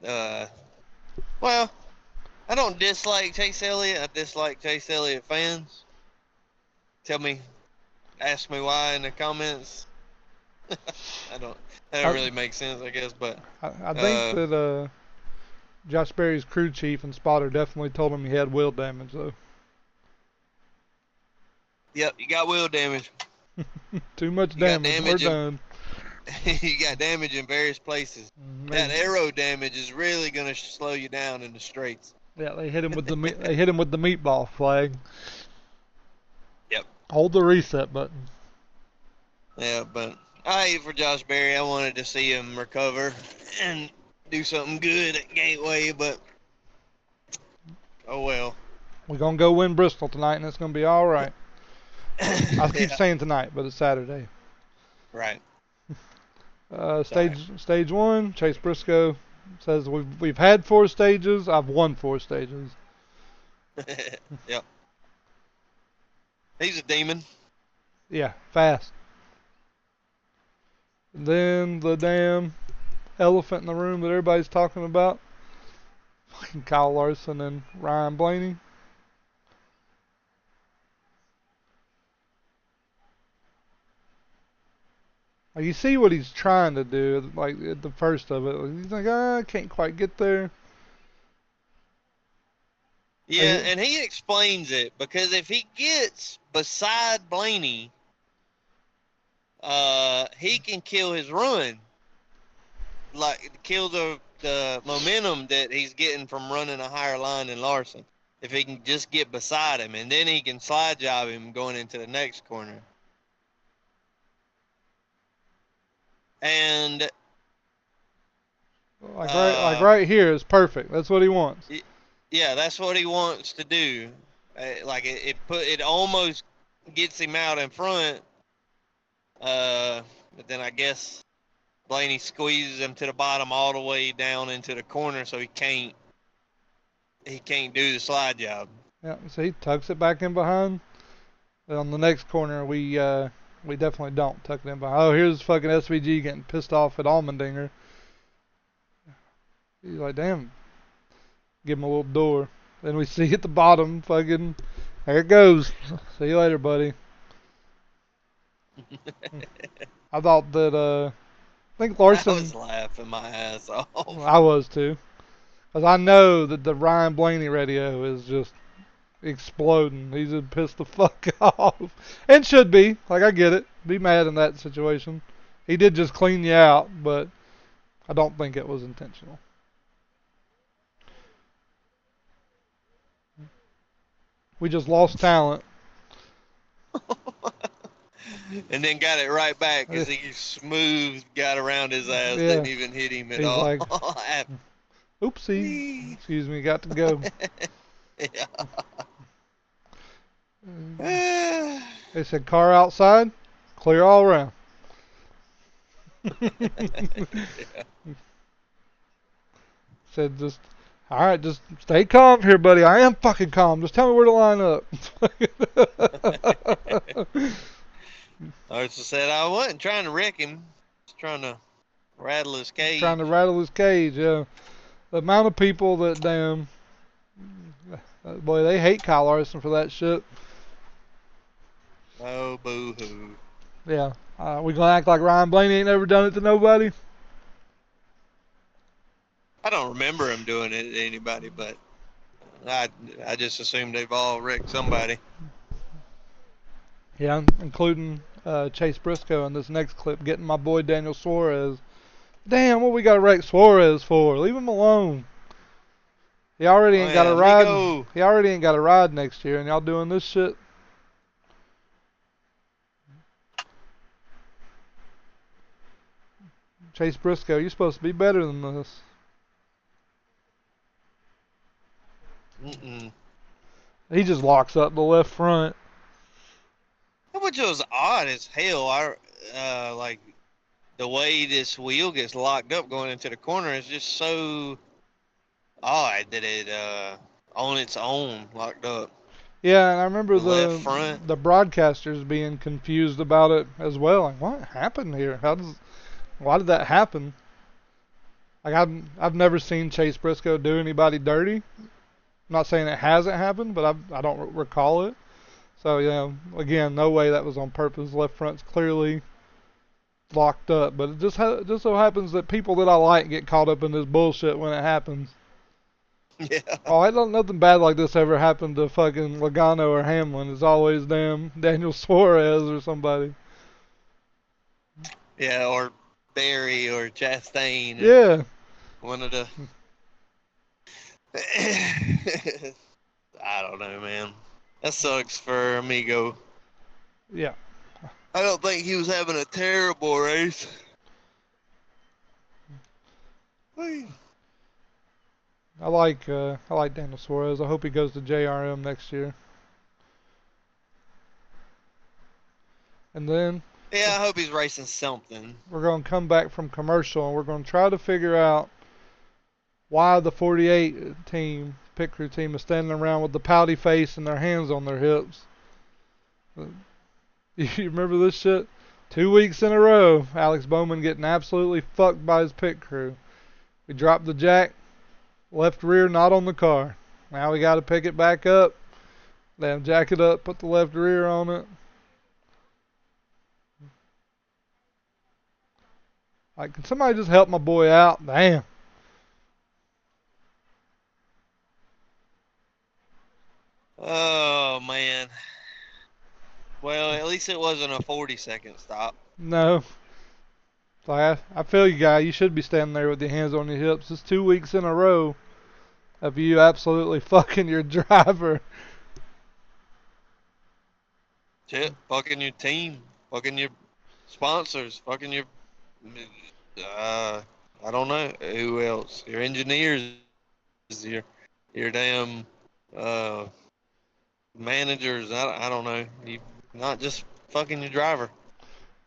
well, I don't dislike Chase Elliott. I dislike Chase Elliott fans. Ask me why in the comments. That don't really make sense, I guess. But I think that Josh Berry's crew chief and spotter definitely told him he had wheel damage, though. Yep, you got wheel damage. Too much damage. We're done. You got damage in various places. Maybe. That aero damage is really gonna slow you down in the straights. Yeah, they hit him with the meatball flag. Yep. Hold the reset button. Yeah, but I hate for Josh Berry. I wanted to see him recover and do something good at Gateway, but oh well. We're gonna go win Bristol tonight, and it's gonna be all right. I keep saying tonight, but it's Saturday. Right. Sorry. Stage one, Chase Briscoe says we've had 4 stages. I've won 4 stages. Yep. He's a demon. Yeah, fast. Then the damn elephant in the room that everybody's talking about, fucking Kyle Larson and Ryan Blaney. You see what he's trying to do, like at the first of it. He's like, I can't quite get there. Yeah, and he explains it because if he gets beside Blaney, he can kill his run, like kill the momentum that he's getting from running a higher line than Larson. If he can just get beside him, and then he can slide job him going into the next corner. And like right here is perfect. That's what he wants. Yeah, that's what he wants to do. Like it almost gets him out in front. But then I guess Blaney squeezes him to the bottom all the way down into the corner, so he can't do the slide job. Yeah, so he tucks it back in behind. On the next corner, we definitely don't tuck it in behind. Oh, here's fucking SVG getting pissed off at Allmendinger. He's like, damn, give him a little door. Then we see at the bottom, fucking, there it goes. See you later, buddy. I thought that, I think Larson. I was laughing my ass off. I was too. Because I know that the Ryan Blaney radio is just exploding. He's just pissed the fuck off. And should be. Like, I get it. Be mad in that situation. He did just clean you out, but I don't think it was intentional. We just lost talent. And then got it right back because he smooth got around his ass. Yeah. Didn't even hit him at He's all. like, oopsie. Excuse me, got to go. Yeah. They said car outside, clear all around. Said just, all right, just stay calm here, buddy. I am fucking calm. Just tell me where to line up. I just said I wasn't trying to wreck him. Just trying to rattle his cage. Trying to rattle his cage, yeah. The amount of people that damn, boy, they hate Kyle Larson for that shit. Oh, boo-hoo. Yeah. We gonna act like Ryan Blaney ain't ever done it to nobody? I don't remember him doing it to anybody, but I just assumed they've all wrecked somebody. Yeah, including Chase Briscoe in this next clip, getting my boy Daniel Suarez. Damn, what we got to wreck Suarez for? Leave him alone. He already ain't got a ride. Amigo. He already ain't got a ride next year, and y'all doing this shit. Chase Briscoe, you're supposed to be better than this. He just locks up the left front. Which was odd as hell. Like the way this wheel gets locked up going into the corner is just so odd that it on its own locked up. Yeah, and I remember The left front. the broadcasters being confused about it as well. Like, what happened here? Why did that happen? Like, I've never seen Chase Briscoe do anybody dirty. I'm not saying it hasn't happened, but I don't recall it. So, yeah, again, no way that was on purpose. Left front's clearly locked up. But it just so happens that people that I like get caught up in this bullshit when it happens. Yeah. Oh, I don't nothing bad like this ever happened to fucking Logano or Hamlin. It's always damn Daniel Suarez or somebody. Yeah, or Barry or Chastain. Yeah. One of the... I don't know, man. That sucks for Amigo. Yeah. I don't think he was having a terrible race. I like Daniel Suarez. I hope he goes to JRM next year. And then Yeah, I hope he's racing something. We're going to come back from commercial and we're going to try to figure out why the 48 team, pit crew team, is standing around with the pouty face and their hands on their hips. You remember this shit? 2 weeks in a row, Alex Bowman getting absolutely fucked by his pit crew. We dropped the jack, left rear not on the car. Now we got to pick it back up. Then jack it up, put the left rear on it. Like, can somebody just help my boy out? Damn. Oh, man. Well, at least it wasn't a 40-second stop. No. Like, I feel you, guy. You should be standing there with your hands on your hips. It's 2 weeks in a row of you absolutely fucking your driver. Shit, fucking your team, fucking your sponsors, fucking your, I don't know, who else? Your engineers, your damn, managers, I don't know. You not just fucking your driver.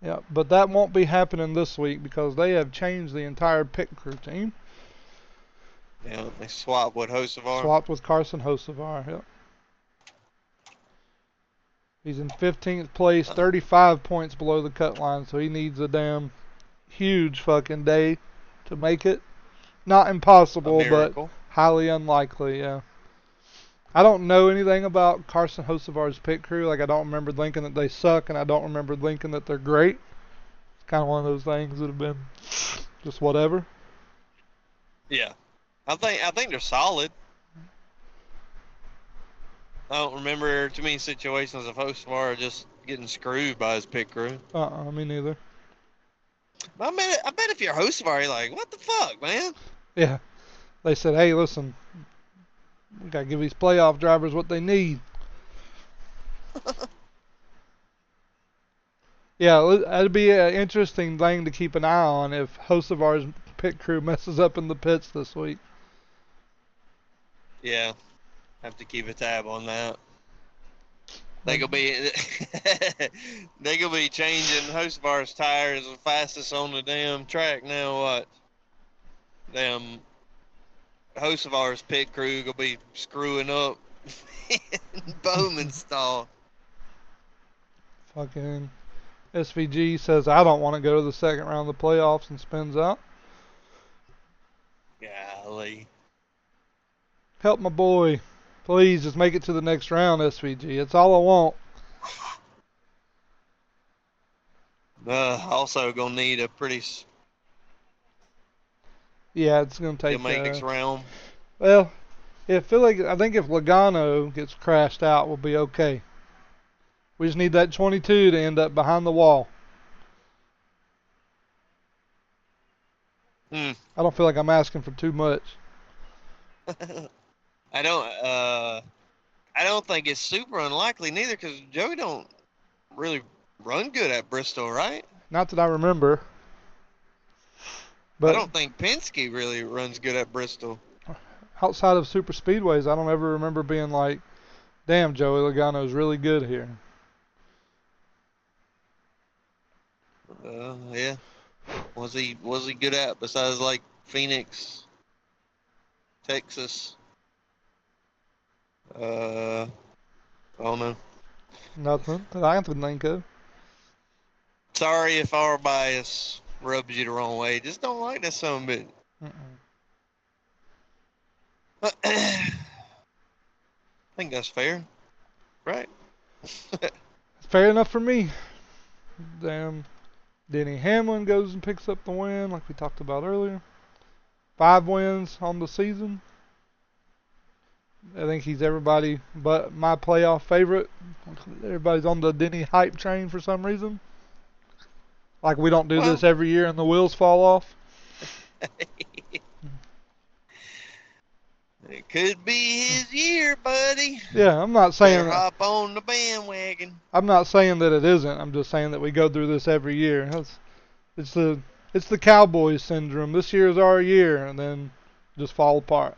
Yeah, but that won't be happening this week because they have changed the entire pit crew team. Yeah, they swapped with Hocevar. Swapped with Carson Hocevar. Yep. He's in 15th place, 35 points below the cut line, so he needs a damn huge fucking day to make it. Not impossible, but highly unlikely, yeah. I don't know anything about Carson Hocevar's pit crew. Like, I don't remember thinking that they suck, and I don't remember thinking that they're great. It's kind of one of those things that have been just whatever. Yeah, I think they're solid. I don't remember too many situations of Hocevar just getting screwed by his pit crew. Me neither. I bet if you're Hocevar, you're like, what the fuck, man? Yeah. They said, hey, listen, we got to give these playoff drivers what they need. Yeah, that'd be an interesting thing to keep an eye on if Hocevar's pit crew messes up in the pits this week. Yeah, have to keep a tab on that. They gonna be changing Hocevar's tires the fastest on the damn track now. What? Damn, Hocevar's pit crew gonna be screwing up in Bowman's stall. Fucking SVG says, I don't want to go to the second round of the playoffs, and spins out. Golly. Help my boy. Please just make it to the next round, SVG. It's all I want. Also gonna need a pretty. Yeah, it's gonna take. Next round. Well, I think if Logano gets crashed out, we'll be okay. We just need that 22 to end up behind the wall. I don't feel like I'm asking for too much. I don't think it's super unlikely neither, because Joey don't really run good at Bristol, right? Not that I remember. But I don't think Penske really runs good at Bristol. Outside of super speedways, I don't ever remember being like, damn, Joey Logano's really good here. Yeah. Was he good at besides like Phoenix, Texas? I don't know. Nothing that I can think of. Sorry if our bias rubs you the wrong way. Just don't like that son of a bitch. I think that's fair, right? Fair enough for me. Damn. Denny Hamlin goes and picks up the win, like we talked about earlier. 5 wins on the season. I think he's everybody but my playoff favorite. Everybody's on the Denny hype train for some reason. Like we don't do this every year and the wheels fall off. It could be his year, buddy. Yeah, I'm not saying hop on the bandwagon. I'm not saying that it isn't. I'm just saying that we go through this every year. It's the Cowboys syndrome. This year is our year, and then just fall apart.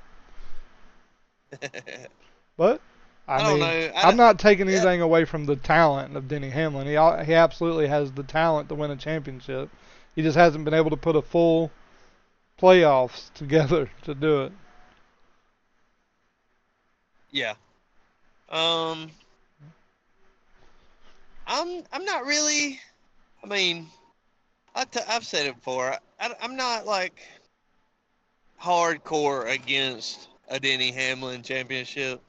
But I I don't mean, know. I'm not taking Yeah, anything away from the talent of Denny Hamlin. He absolutely has the talent to win a championship. He just hasn't been able to put a full playoffs together to do it. yeah. Um, I'm not really. I mean, I've said it before. I'm not like hardcore against a Denny Hamlin championship.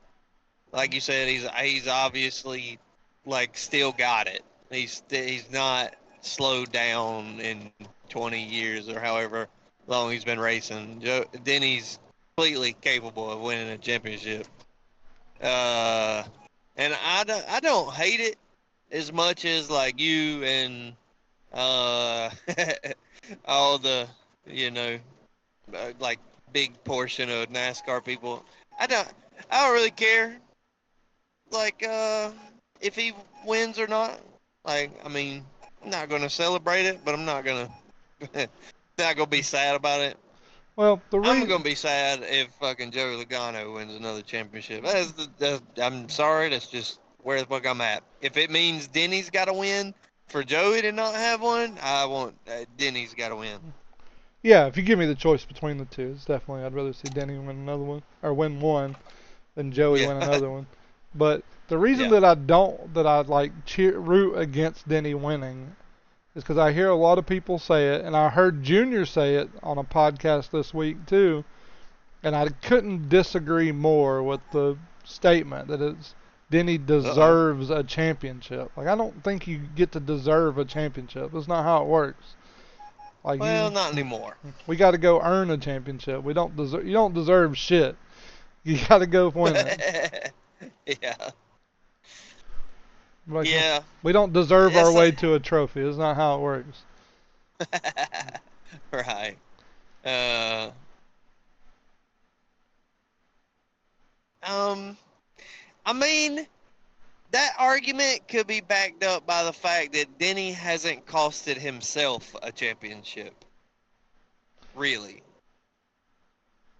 Like you said, he's obviously like still got it. He's not slowed down in 20 years or however long he's been racing. Denny's completely capable of winning a championship. Uh, and I don't hate it as much as like you and uh all the you know like big portion of NASCAR people. I don't I don't really care like if he wins or not. Like I mean, I'm not gonna celebrate it, but I'm not gonna not gonna be sad about it. Well, I'm gonna be sad if fucking Joey Logano wins another championship. I'm sorry, that's just where the fuck I'm at. If it means Denny's got to win for Joey to not have one, I want Denny's got to win. yeah, if you give me the choice between the two, it's definitely I'd rather see Denny win another one or win one than Joey Yeah, win another one. But the reason yeah. that I'd like root against Denny winning is because I hear a lot of people say it, and I heard Junior say it on a podcast this week too, and I couldn't disagree more with the statement that Denny Uh-oh. deserves a championship. Like I don't think you get to deserve a championship. That's not how it works. Like Well, not anymore. we got to go earn a championship. We don't deserve. You don't deserve shit. You got to go win it. Yeah, Like yeah. we don't deserve our It's way like, to a trophy. That's not how it works. right. Uh, um, I mean, that argument could be backed up by the fact that Denny hasn't costed himself a championship. Really.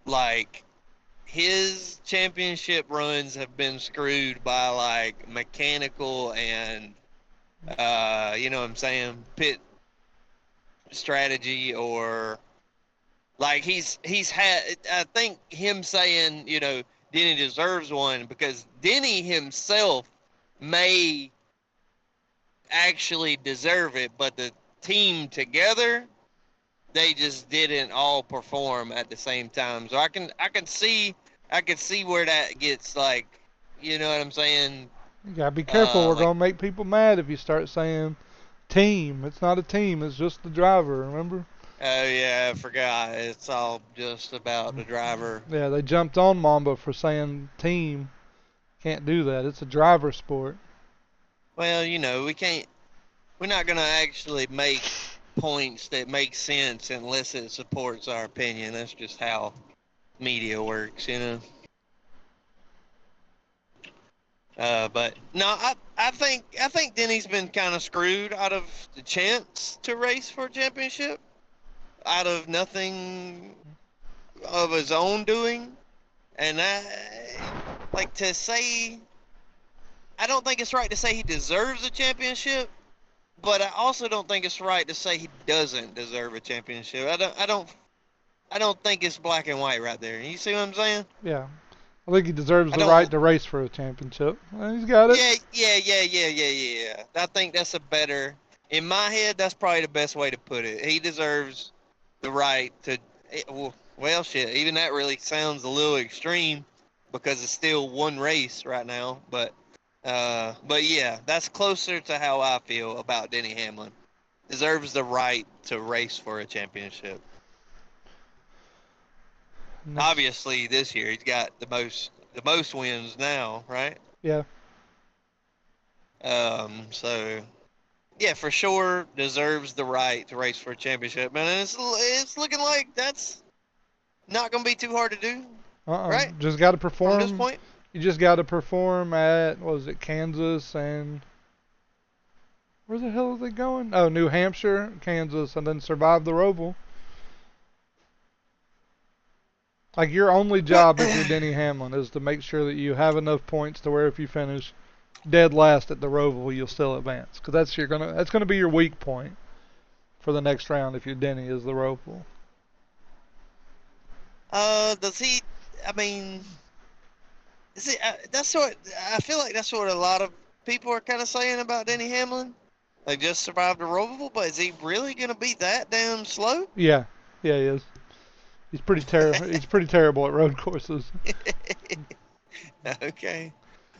Like, his championship runs have been screwed by, like, mechanical and, you know what I'm saying, pit strategy or, like, he's had, I think him saying, you know, Denny deserves one because Denny himself may actually deserve it, but the team together, they just didn't all perform at the same time. So I can see where that gets like, you know what I'm saying? You gotta be careful. We're Like, gonna make people mad if you start saying team. It's not a team. It's just the driver. Remember? oh yeah, I forgot. It's all just about the driver. Yeah, they jumped on Mamba for saying team. Can't do that. It's a driver sport. Well, you know, we're not gonna actually make points that make sense unless it supports our opinion. That's just how media works, you know. But no, I think Denny's been kind of screwed out of the chance to race for a championship, out of nothing of his own doing, and like to say, I don't think it's right to say he deserves a championship, but I also don't think it's right to say he doesn't deserve a championship. I don't think it's black and white right there. You see what I'm saying? Yeah, I think he deserves I the right don't. to race for a championship. He's got it. Yeah. I think that's a better, in my head, that's probably the best way to put it. He deserves the right to, well, shit, even that really sounds a little extreme because it's still one race right now. But yeah, that's closer to how I feel about Denny Hamlin. Deserves the right to race for a championship. Next, Obviously, this year he's got the most wins now, right? yeah, So yeah, for sure deserves the right to race for a championship, man. And it's looking like that's not gonna be too hard to do, right? Just got to From this perform. point. You just got to perform at what was it, Kansas and where the hell are they going? Oh, New Hampshire, Kansas, and then survive the Roval. Like, your only job if you're Denny Hamlin is to make sure that you have enough points to where if you finish dead last at the Roval, you'll still advance. Because that's gonna be your weak point for the next round if you're Denny, is the Roval. Does he? I mean, is it? That's what I feel like. That's what a lot of people are kind of saying about Denny Hamlin. They just survived a Roval, but is he really gonna be that damn slow? Yeah, he is. He's pretty terrible. He's pretty terrible at road courses. Okay.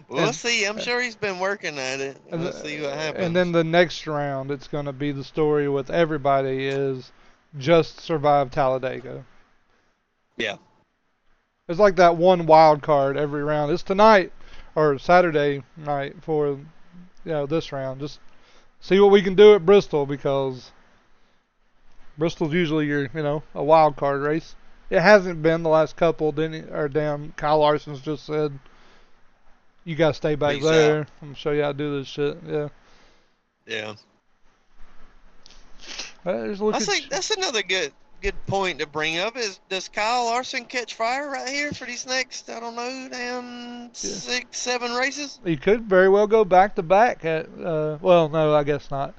We'll see. I'm sure he's been working at it. We'll see what happens. And then the next round, it's going to be the story with everybody is just survive Talladega. Yeah. It's like that one wild card every round. It's tonight or Saturday night for this round. Just see what we can do at Bristol, because Bristol's usually your a wild card race. It hasn't been the last couple. Kyle Larson's just said, "You gotta stay back there. I'm gonna show you how to do this shit." Yeah. Yeah. I think that's another good point to bring up. Does Kyle Larson catch fire right here for these next, I don't know, damn 6-7 races? He could very well go back to back at. Well, no, I guess not.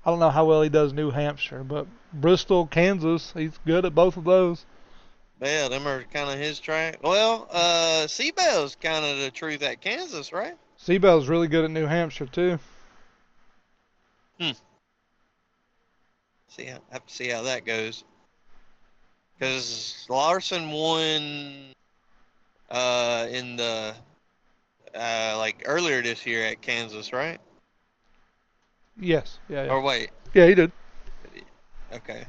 I don't know how well he does New Hampshire, but Bristol, Kansas, he's good at both of those. Yeah, them are kind of his track. Well, Seabell's kind of the truth at Kansas, right? Seabell's really good at New Hampshire too. Have to see how that goes. Because Larson won in the earlier this year at Kansas, right? Yes. Yeah. Or wait. Yeah, he did. Okay.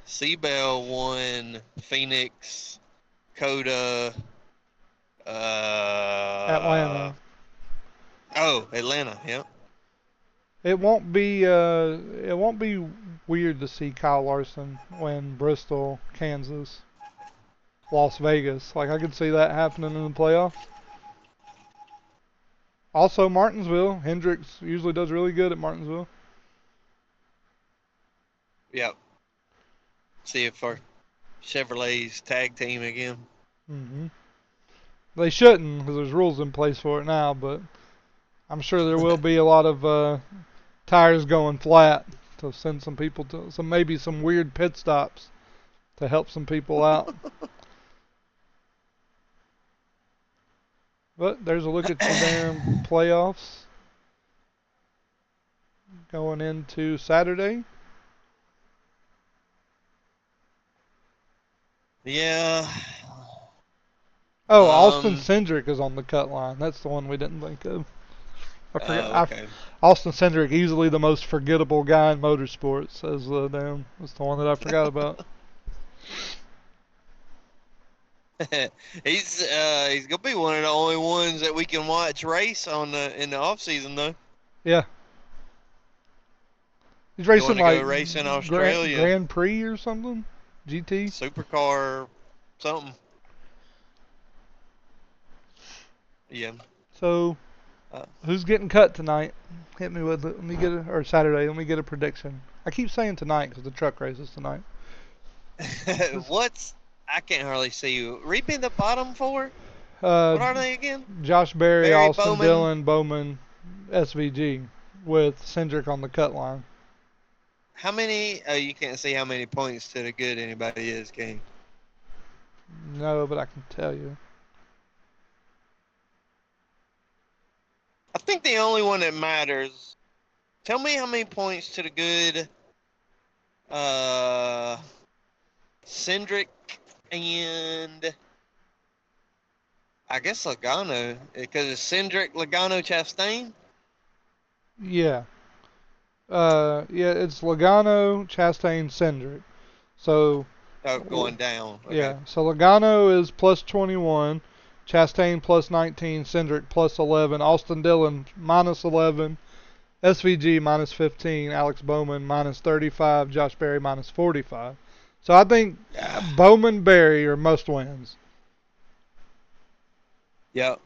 Seabell won Phoenix, Coda, Atlanta. Oh, Atlanta. Yeah. It won't be weird to see Kyle Larson win Bristol, Kansas, Las Vegas. Like, I could see that happening in the playoffs. Also, Martinsville. Hendricks usually does really good at Martinsville. Yep. See if our Chevrolet's tag team again. They shouldn't, because there's rules in place for it now, but I'm sure there will be a lot of tires going flat to send some people to maybe some weird pit stops to help some people out. But there's a look at the damn playoffs going into Saturday. Yeah. Oh, Austin Cindric is on the cut line. That's the one we didn't think of. I forgot. Okay. Austin Cindric, easily the most forgettable guy in motorsports. That's the one that I forgot about. He's gonna be one of the only ones that we can watch race in the off season though. Yeah. He's racing go race in Australia. Grand Prix or something? GT? Supercar something. Yeah. So, who's getting cut tonight? Hit me with it. Or Saturday. Let me get a prediction. I keep saying tonight because the truck race is tonight. I can't hardly see you. Read me the bottom four. What are they again? Josh Berry, Austin Bowman. Dillon, Bowman, SVG, with Cindric on the cut line. How many? Oh, you can't see how many points to the good anybody is, can you? No, but I can tell you. I think the only one that matters. Tell me how many points to the good. Cindric and I guess Logano, because it's Cindric, Logano, Chastain. Yeah. It's Logano, Chastain, Cindric. So. Going down. Okay. Yeah. So Logano is plus 21, Chastain plus 19, Cindric plus 11, Austin Dillon minus 11, SVG minus 15, Alex Bowman minus 35, Josh Berry minus 45. So I think Bowman, Berry are must wins. Yep.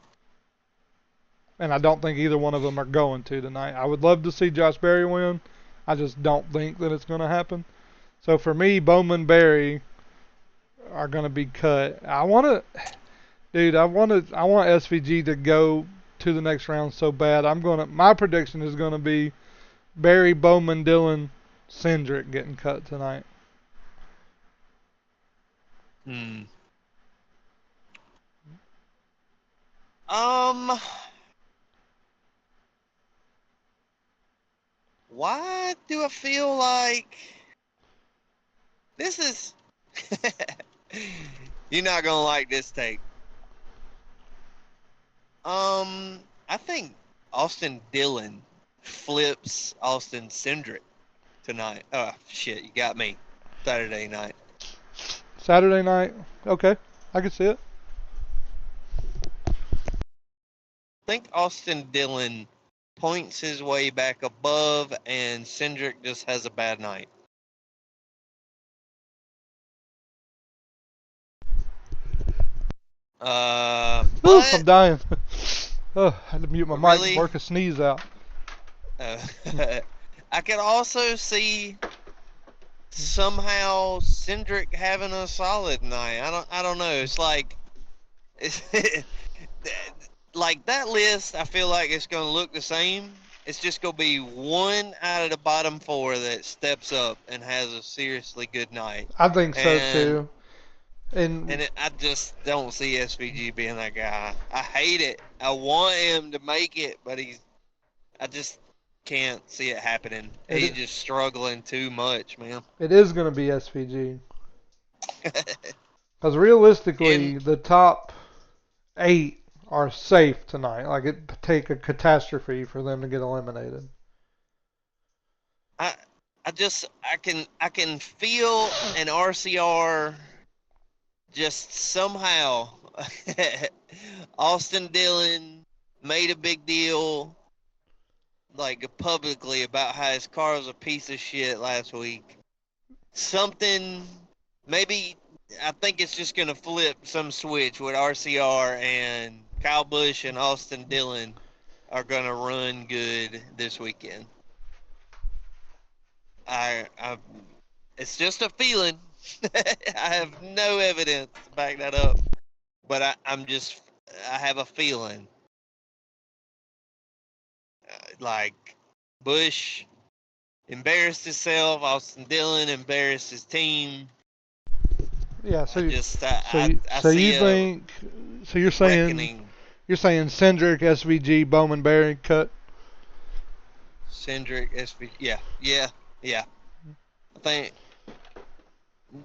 And I don't think either one of them are going to tonight. I would love to see Josh Berry win. I just don't think that it's going to happen. So for me, Bowman Berry are gonna be cut. I want SVG to go to the next round so bad. My prediction is gonna be Barry, Bowman, Dillon, Cindric getting cut tonight. Why do I feel like this is? You're not gonna like this take. I think Austin Dillon flips Austin Cindric tonight. Oh shit, you got me. Saturday night. Saturday night. Okay, I can see it. I think Austin Dillon points his way back above, and Cindric just has a bad night. I'm dying. I had to mute my mic and work a sneeze out. I could also see somehow Cindric having a solid night. I don't know. It's like like that list. I feel like it's gonna look the same. It's just gonna be one out of the bottom four that steps up and has a seriously good night. I think so too. I just don't see SVG being that guy. I hate it. I want him to make it, but I just can't see it happening. He's just struggling too much, man. It is going to be SVG. Because realistically, the top 8 are safe tonight. Like, it'd take a catastrophe for them to get eliminated. I can feel an RCR just somehow. Austin Dillon made a big deal, like, publicly about how his car was a piece of shit last week. Something, maybe, I think it's just going to flip some switch with RCR, and Kyle Busch and Austin Dillon are going to run good this weekend. It's just a feeling. I have no evidence to back that up, but I have a feeling. Like, Busch embarrassed himself, Austin Dillon embarrassed his team. Yeah, so you're saying reckoning. You're saying Cindric, SVG, Bowman, Berry cut. Cindric, SVG, yeah. I think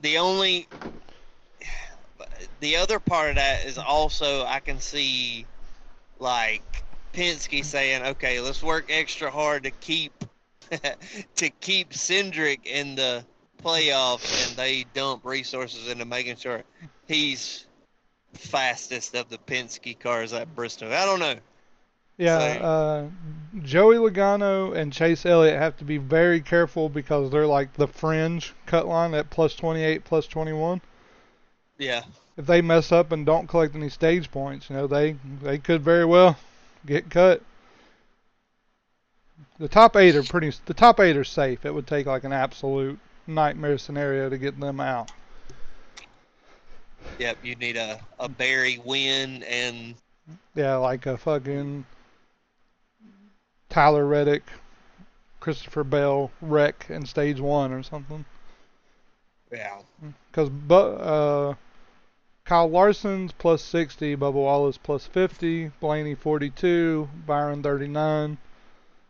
the other part of that is also I can see, like, Penske saying, okay, let's work extra hard to keep Cindric in the playoffs, and they dump resources into making sure he's fastest of the Penske cars at Bristol. I don't know. Yeah, Joey Logano and Chase Elliott have to be very careful because they're like the fringe cut line at plus 28, plus 21. Yeah. If they mess up and don't collect any stage points, they could very well get cut. The top 8 are safe. It would take like an absolute nightmare scenario to get them out. Yep, you need a Barry win and like a fucking Tyler Reddick, Christopher Bell wreck in stage 1 or something. Yeah. Because Kyle Larson's plus 60, Bubba Wallace plus 50, Blaney 42, Byron 39,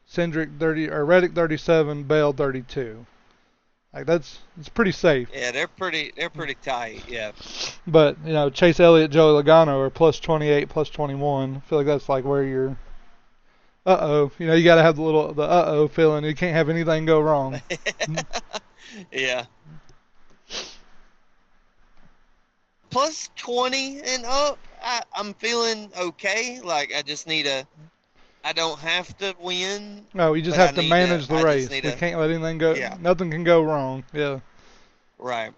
Cindric 30, or Reddick 37, Bell 32. Like it's pretty safe. Yeah, they're pretty tight. Yeah. But Chase Elliott, Joey Logano are plus 28, plus 21. I feel like that's like where you're. You got to have the feeling. You can't have anything go wrong. Yeah. Plus 20 and up, I'm feeling okay. Like, I don't have to win. No, you just have to manage the race. We can't let anything go. Yeah. Nothing can go wrong. Yeah. Right.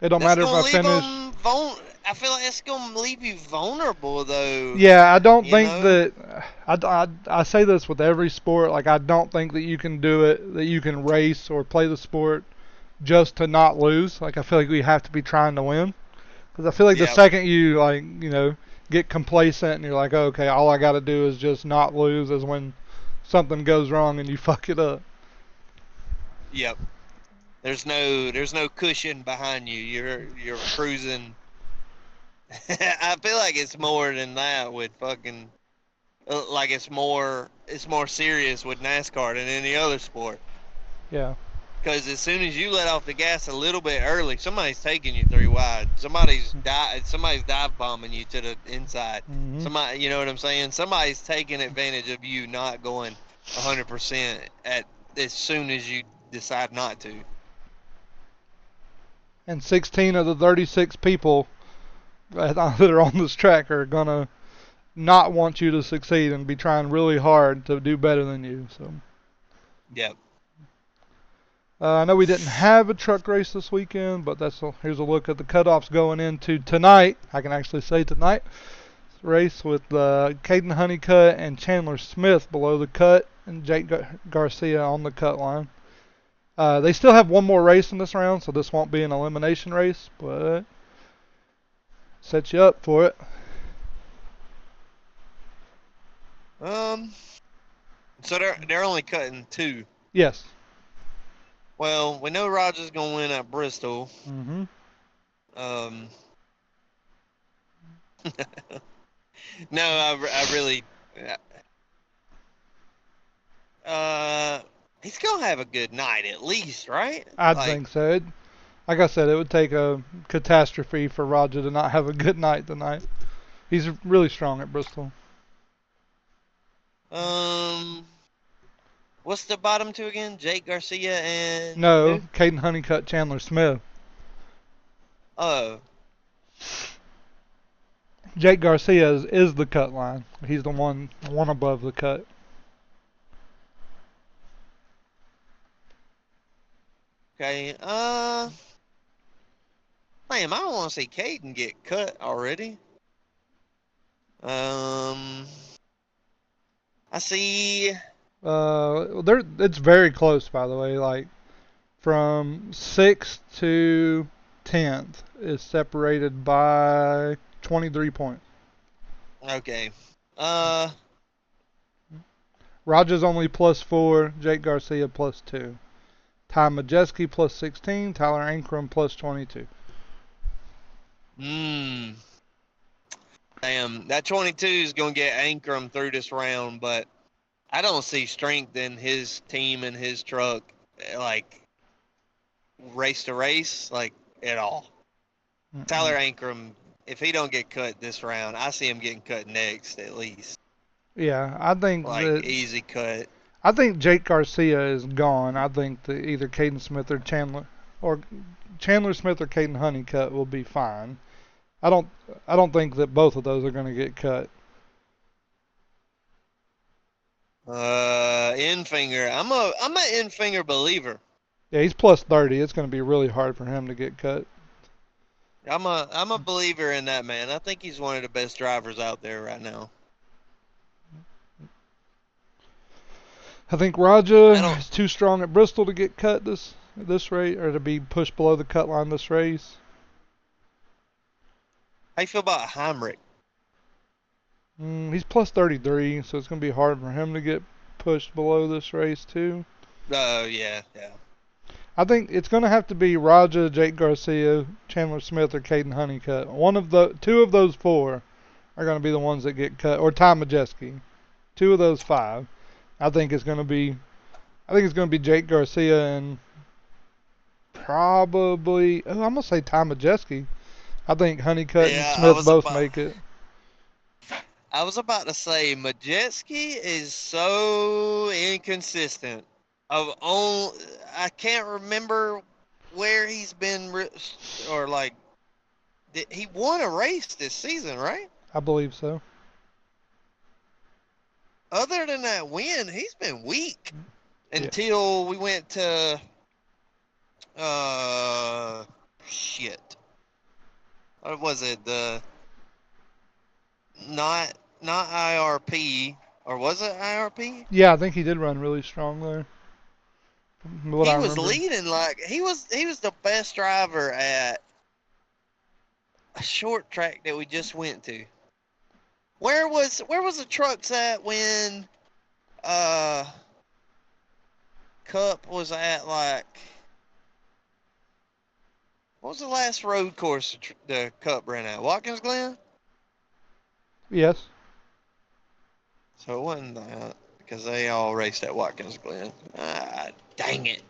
It don't matter if I finish. I feel like it's gonna leave you vulnerable, though. Yeah, I don't You think know? that. I say this with every sport. Like, I don't think that you can do it, that you can race or play the sport just to not lose. Like, I feel like we have to be trying to win. Because I feel like the Yeah. second you, like, get complacent and you're like, oh, okay, all I got to do is just not lose, is when something goes wrong and you fuck it up. Yep. There's no cushion behind you. You're cruising. I feel like it's more than that with fucking like it's more serious with NASCAR than any other sport. Yeah. Because as soon as you let off the gas a little bit early, somebody's taking you 3 wide. Somebody's dive bombing you to the inside. Hmm. Somebody, you know what I'm saying? Somebody's taking advantage of you not going 100% at as soon as you decide not to. And 16 of the 36 people that are on this track are going to not want you to succeed and be trying really hard to do better than you. So Yep. I know we didn't have a truck race this weekend, but here's a look at the cutoffs going into tonight. I can actually say tonight. Race with Caden Honeycutt and Chandler Smith below the cut, and Jake Garcia on the cut line. They still have one more race in this round, so this won't be an elimination race, but set you up for it. So they're only cutting 2. Yes. Well, we know Roger's gonna win at Bristol. Hmm. Um, no, I really, he's gonna have a good night at least, right? I'd Like, think so. Like I said, it would take a catastrophe for Roger to not have a good night tonight. He's really strong at Bristol. um, what's the bottom 2 again? Jake Garcia and No, who? Caden Honeycutt, Chandler Smith. Oh, Jake Garcia is the cut line. He's the one above the cut. okay. Man, I don't want to see Caden get cut already. I see. It's very close, by the way. Like, from 6th to 10th is separated by 23 points. Okay. Rogers only +4, Jake Garcia +2. Ty Majeski +16, Tyler Ankrum +22. Hmm. Damn, that 22 is gonna get Ankrum through this round, but I don't see strength in his team and his truck, like race to race, like at all. Tyler Ankrum, if he don't get cut this round, I see him getting cut next at least. Yeah, Like easy cut. I think Jake Garcia is gone. I think that either Caden Smith or Chandler Smith or Caden Honeycutt will be fine. I don't think that both of those are going to get cut. Enfinger. I'm a Enfinger believer. Yeah, he's +30. It's going to be really hard for him to get cut. I'm a believer in that man. I think he's one of the best drivers out there right now. I think Raja is too strong at Bristol to get cut this race, or to be pushed below the cut line this race. How you feel about Heinrich? He's +33, so it's going to be hard for him to get pushed below this race too. Oh yeah. I think it's going to have to be Raja, Jake Garcia, Chandler Smith, or Caden Honeycutt. Two of those 4 are going to be the ones that get cut, or Ty Majeski. 2 of those 5. I think it's going to be Jake Garcia and probably I'm going to say Ty Majeski. I think Honeycutt and Smith both make it. I was about to say Majeski is so inconsistent. I can't remember where he's been, or like, he won a race this season, right? I believe so. Other than that win, he's been weak until we went to shit. What was it? The not IRP, or was it IRP? Yeah, I think he did run really strong there. From what I He was remember. leading like he was the best driver at a short track that we just went to. Where was the trucks at when Cup was at, like, what was the last road course the Cup ran at? Watkins Glen? Yes. So it wasn't that, because they all raced at Watkins Glen. Ah, dang it.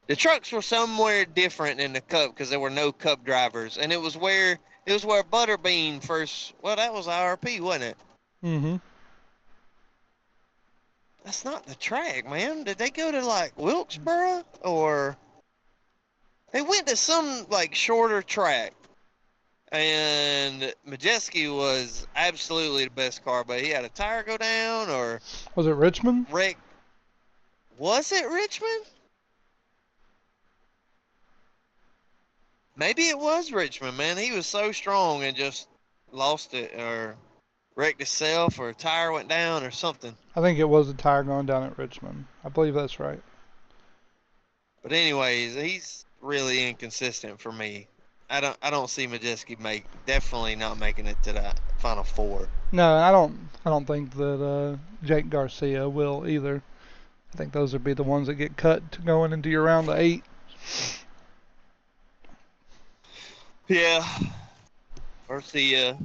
The trucks were somewhere different in the Cup because there were no Cup drivers, and it was where Butterbean first. Well, that was IRP, wasn't it? Mm-hmm. That's not the track, man. Did they go to, like, Wilkesboro, or they went to some, like, shorter track? And Majeski was absolutely the best car, but he had a tire go down, or Was it Richmond? wreck. Was it Richmond? Maybe it was Richmond, man. He was so strong and just lost it, or wrecked himself, or a tire went down, or something. I think it was a tire going down at Richmond. I believe that's right. But anyways, he's really inconsistent for me. I don't see Majeski definitely not making it to the Final Four. No, I don't think that Jake Garcia will either. I think those would be the ones that get cut going into your round of 8. Yeah. Garcia.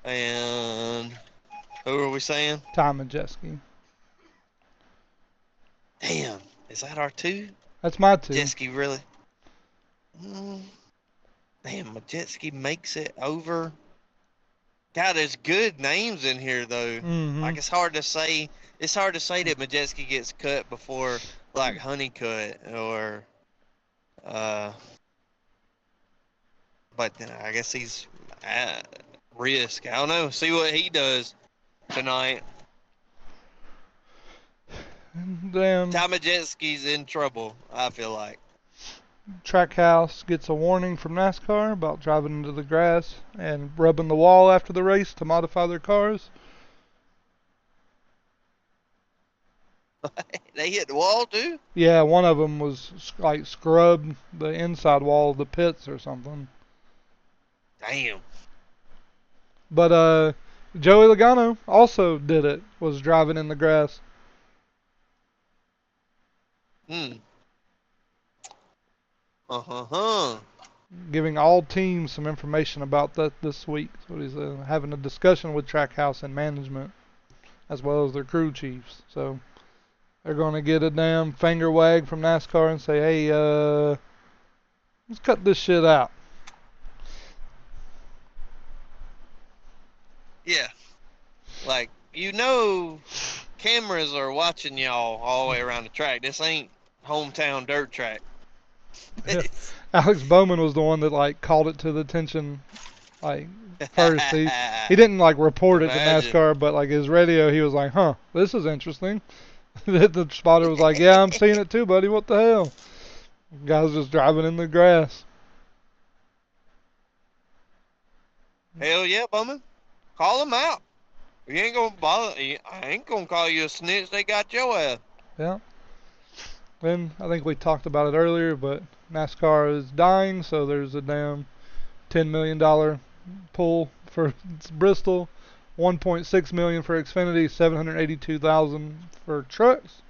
And who are we saying? Ty Majeski. Damn. Is that our 2? That's my 2. Majeski really? Damn, Majeski makes it over. God, there's good names in here, though. Mm-hmm. Like, it's hard to say. It's hard to say that Majeski gets cut before, like, Honeycutt or, but I guess he's at risk. I don't know. See what he does tonight. Damn. Ty Majeski's in trouble, I feel like. Trackhouse gets a warning from NASCAR about driving into the grass and rubbing the wall after the race to modify their cars. They hit the wall, too? Yeah, one of them was like scrubbed the inside wall of the pits or something. Damn. But Joey Logano also did it, was driving in the grass. Giving all teams some information about that this week. So he's having a discussion with Trackhouse and management, as well as their crew chiefs. So they're going to get a damn finger wag from NASCAR and say, hey, let's cut this shit out. Yeah. Like, cameras are watching y'all all the way around the track. This ain't hometown dirt track. Yeah. Alex Bowman was the one that like called it to the attention like first. He didn't like report it to NASCAR, but like his radio, he was like, huh, this is interesting. The spotter was like, yeah, I'm seeing it too, buddy. What the hell? Guy's just driving in the grass. Hell yeah, Bowman. Call him out. You ain't gonna bother. I ain't gonna call you a snitch. They got your ass. Yeah. Then I think we talked about it earlier, but NASCAR is dying, so there's a damn $10 million pull for Bristol, $1.6 million for Xfinity, $782,000 for trucks.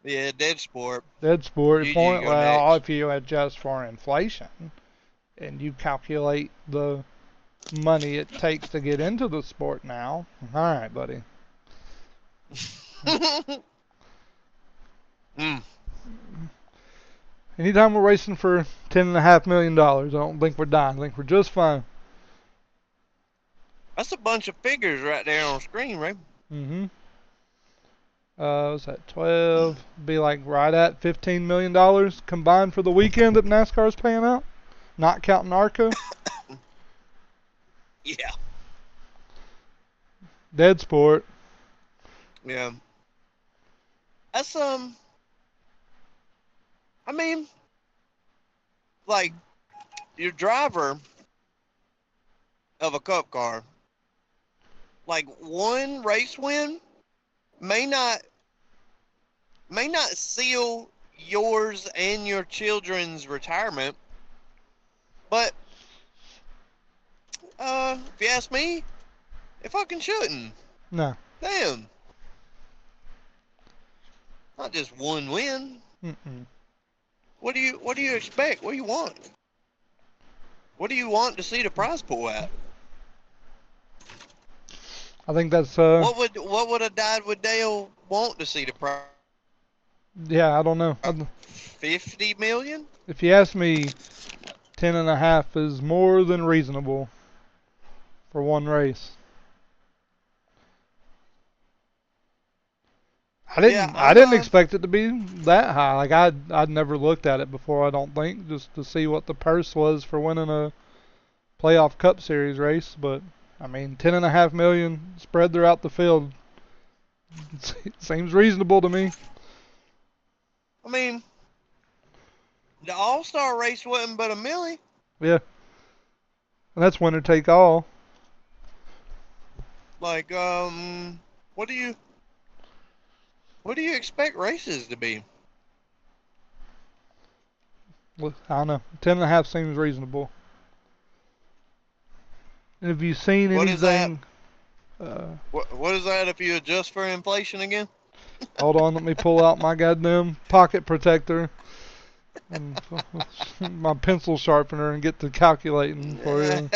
Yeah, dead sport. Dead sport. GG, Point. go Well, next. if you adjust for inflation and you calculate the money it takes to get into the sport now, all right, buddy. Anytime we're racing for $10.5 million, I don't think we're dying. I think we're just fine. That's a bunch of figures right there on screen, right? Mm-hmm. What's that? 12? Be like right at $15 million combined for the weekend that NASCAR is paying out, not counting ARCA. Yeah. Dead sport. Yeah. That's I mean, like your driver of a cup car, like one race win may not seal yours and your children's retirement, but if you ask me, it fucking shouldn't. No. Damn. Not just one win. Mm-mm. What do you expect? What do you want? What do you want to see the prize pool at? I think that's What would a Died with Dale want to see the prize? yeah, I don't know. 50 million? If you ask me, 10.5 is more than reasonable for one race. I didn't expect it to be that high. Like I'd never looked at it before, I don't think, just to see what the purse was for winning a playoff Cup Series race. But I mean, 10.5 million spread throughout the field seems reasonable to me. I mean, the All-Star race wasn't but $1 million. Yeah, and that's winner take all. Like, what do you expect races to be? Well, I don't know. 10.5 seems reasonable. And have you seen What is that? anything? What is that if you adjust for inflation again? Hold on, let me pull out my goddamn pocket protector and my pencil sharpener and get to calculating for you.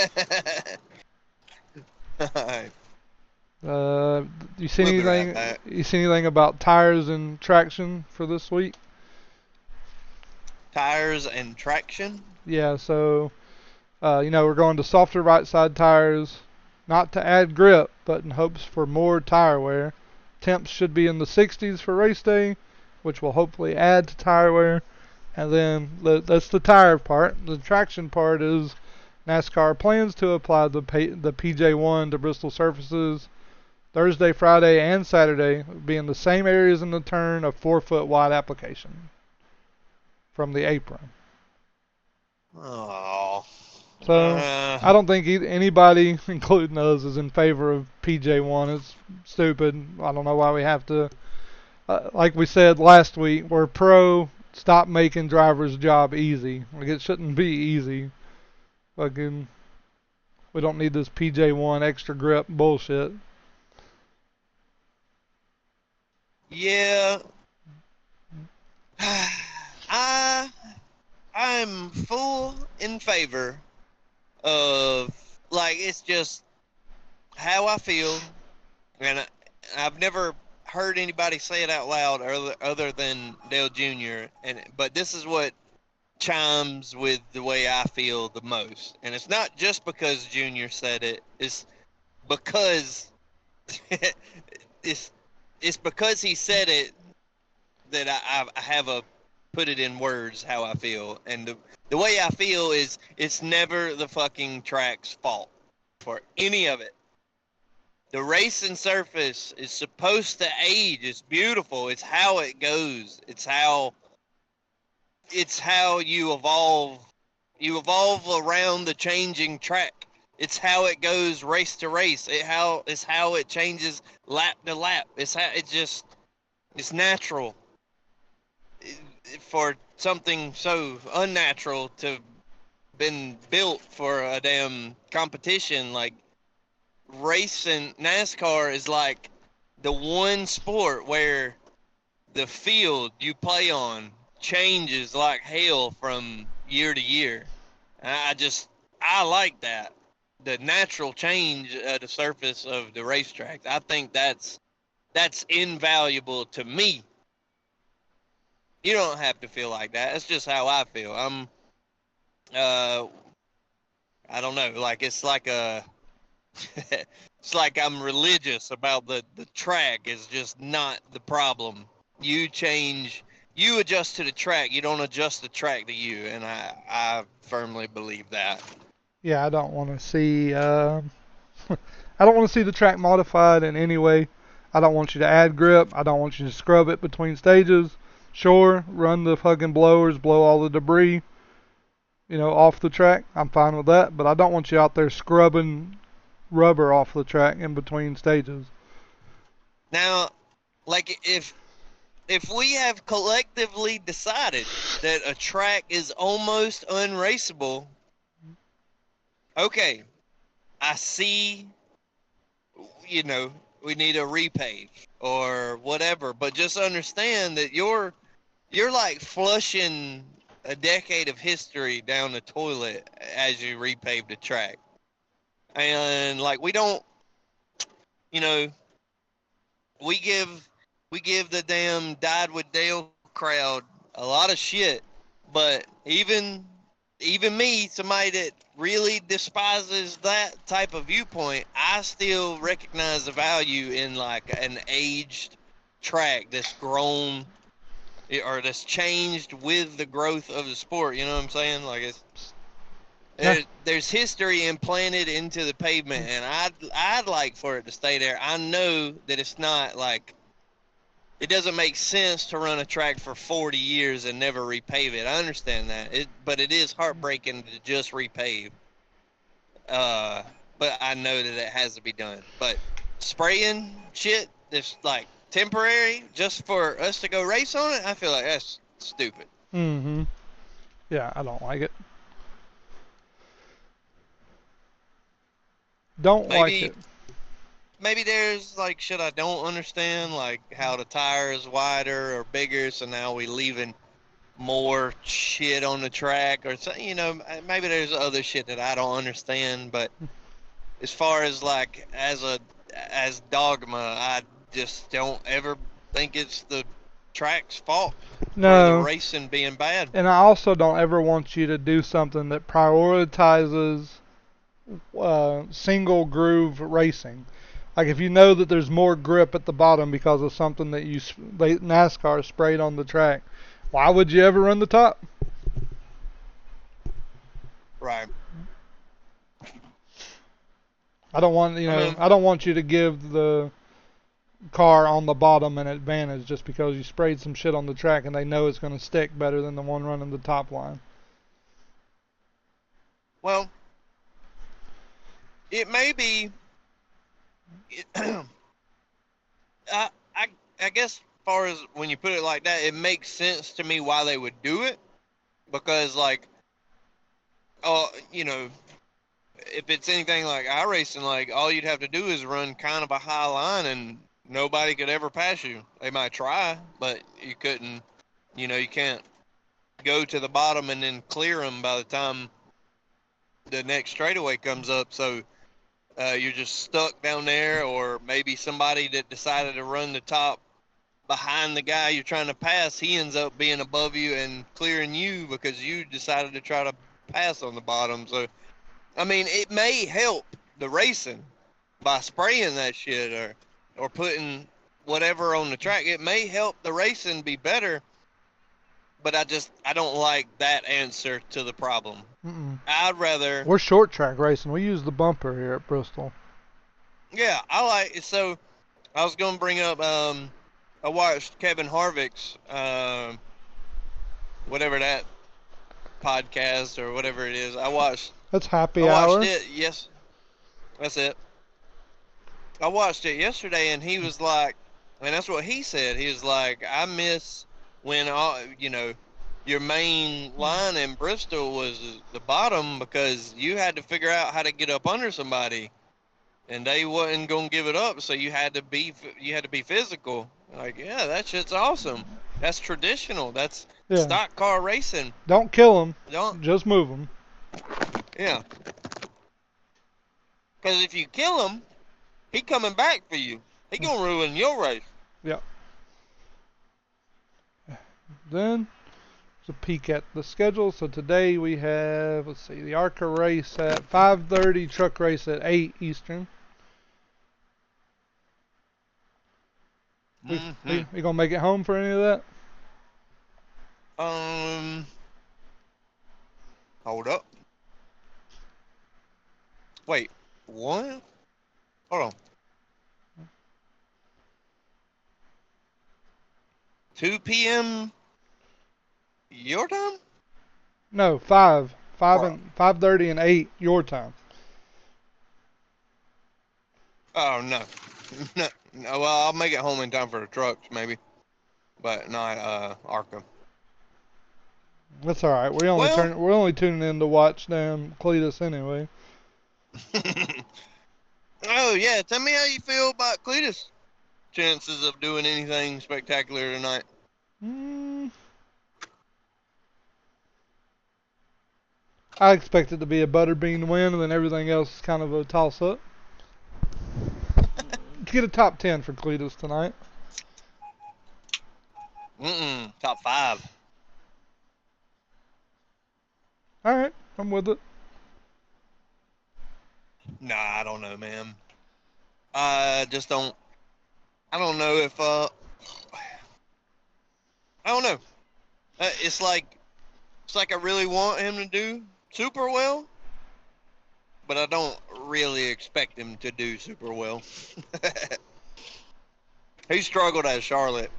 You see We'll be right anything? back. You see anything about tires and traction for this week? Tires and traction? Yeah, so we're going to softer right side tires, not to add grip, but in hopes for more tire wear. Temps should be in the 60s for race day, which will hopefully add to tire wear. And then that's the tire part. The traction part is NASCAR plans to apply the PJ1 to Bristol surfaces Thursday, Friday, and Saturday, being the same areas in the turn of 4-foot wide application from the apron. Oh. So I don't think anybody, including us, is in favor of PJ1. It's stupid. I don't know why we have to. Like we said last week, we're pro. Stop making drivers' job easy. Like, it shouldn't be easy. Fucking, we don't need this PJ1 extra grip bullshit. Yeah. I'm full in favor of, like, it's just how I feel, and I've never heard anybody say it out loud other than Dale Jr. But this is what chimes with the way I feel the most, and it's not just because Jr. said it. It's because it's because he said it that I have a put it in words how I feel, and the way I feel is it's never the fucking track's fault for any of it. The racing surface is supposed to age. It's beautiful. It's how it goes. It's how you evolve. You evolve around the changing track. It's how it goes race to race. It's how it changes lap to lap. It's natural for something so unnatural to been built for a damn competition. Like, racing NASCAR is like the one sport where the field you play on changes like hell from year to year. I like that. The natural change of the surface of the racetrack. I think that's invaluable to me. You don't have to feel like that. It's just how I feel. I don't know. Like, it's like it's like I'm religious about the track is just not the problem. You adjust to the track. You don't adjust the track to you, and I firmly believe that. Yeah, I don't want to see. I don't want to see the track modified in any way. I don't want you to add grip. I don't want you to scrub it between stages. Sure, run the fucking blowers, blow all the debris. off the track, I'm fine with that. But I don't want you out there scrubbing rubber off the track in between stages. Now, like if we have collectively decided that a track is almost unraceable, okay, I see, we need a repave or whatever, but just understand that you're like flushing a decade of history down the toilet as you repave the track. And like we don't, you know, we give the damn Died with Dale crowd a lot of shit, but even me, somebody that really despises that type of viewpoint, I still recognize the value in like an aged track that's grown or that's changed with the growth of the sport. You know what I'm saying? Like there's history implanted into the pavement, and I'd like for it to stay there. I know that it's not like it doesn't make sense to run a track for 40 years and never repave it. I understand that. But it is heartbreaking to just repave. But I know that it has to be done. But spraying shit that's like temporary just for us to go race on it, I feel like that's stupid. Mm-hmm. Yeah, I don't like it. Don't like it. Maybe there's like shit I don't understand, like how the tire is wider or bigger, so now we leaving more shit on the track or something. Maybe there's other shit that I don't understand. But as far as like as dogma, I just don't ever think it's the track's fault for the racing being bad. And I also don't ever want you to do something that prioritizes single groove racing. Like if you know that there's more grip at the bottom because of something that NASCAR sprayed on the track, why would you ever run the top? Right. I don't want you to give the car on the bottom an advantage just because you sprayed some shit on the track and they know it's going to stick better than the one running the top line. Well, it may be. I guess as far as when you put it like that, it makes sense to me why they would do it, because like, if it's anything like iRacing, like all you'd have to do is run kind of a high line and nobody could ever pass you. They might try, but you couldn't. You can't go to the bottom and then clear them by the time the next straightaway comes up. So you're just stuck down there, or maybe somebody that decided to run the top behind the guy you're trying to pass, he ends up being above you and clearing you because you decided to try to pass on the bottom. So, I mean, it may help the racing by spraying that shit or putting whatever on the track. It may help the racing be better, but I don't like that answer to the problem. Mm-mm. I'd rather... We're short track racing. We use the bumper here at Bristol. Yeah, I like it. So I was going to bring up, I watched Kevin Harvick's, whatever that podcast or whatever it is. That's Happy Hour. I watched it, yes. That's it. I watched it yesterday, and he was like, and that's what he said. He was like, I miss when, your main line in Bristol was the bottom because you had to figure out how to get up under somebody, and they wasn't gonna give it up. So you had to be physical. Like, yeah, that shit's awesome. That's traditional. That's stock car racing. Don't kill them. Just move them. Yeah. Because if you kill him, he coming back for you. He gonna ruin your race. Yeah. Then a peek at the schedule. So today we have, the ARCA race at 5:30, truck race at 8 Eastern. We gonna make it home for any of that? Hold up. Wait, what? Hold on. 2 p.m. your time? No, 5. 5:30 and 8 your time. Oh no. No, well, I'll make it home in time for the trucks maybe, but not Arkham. That's all right. We're only tuning in to watch them CULTIEZ anyway. Oh yeah, tell me how you feel about CULTIEZ chances of doing anything spectacular tonight. I expect it to be a butterbean win, and then everything else is kind of a toss-up. Get a top 10 for CULTIEZ tonight. Top 5. All right, I'm with it. Nah, I don't know, man. I don't know if I don't know. It's like I really want him to do super well, but I don't really expect him to do super well. He struggled at Charlotte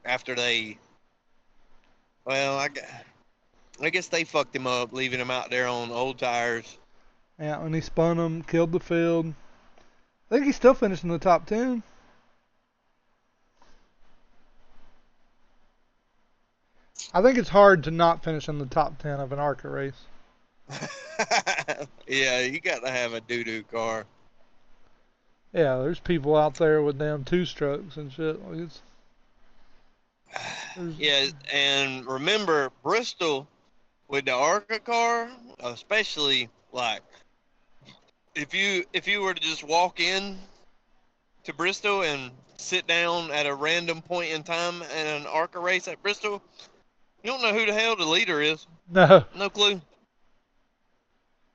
after they, well, I guess they fucked him up, leaving him out there on old tires. Yeah, when he spun them, killed the field. I think he's still finished in the top 10. I think it's hard to not finish in the top 10 of an ARCA race. Yeah, you got to have a doo-doo car. Yeah, there's people out there with damn 2-strokes and shit. Yeah, and remember, Bristol, with the ARCA car, especially, like, if you were to just walk in to Bristol and sit down at a random point in time in an ARCA race at Bristol, you don't know who the hell the leader is. No. No clue.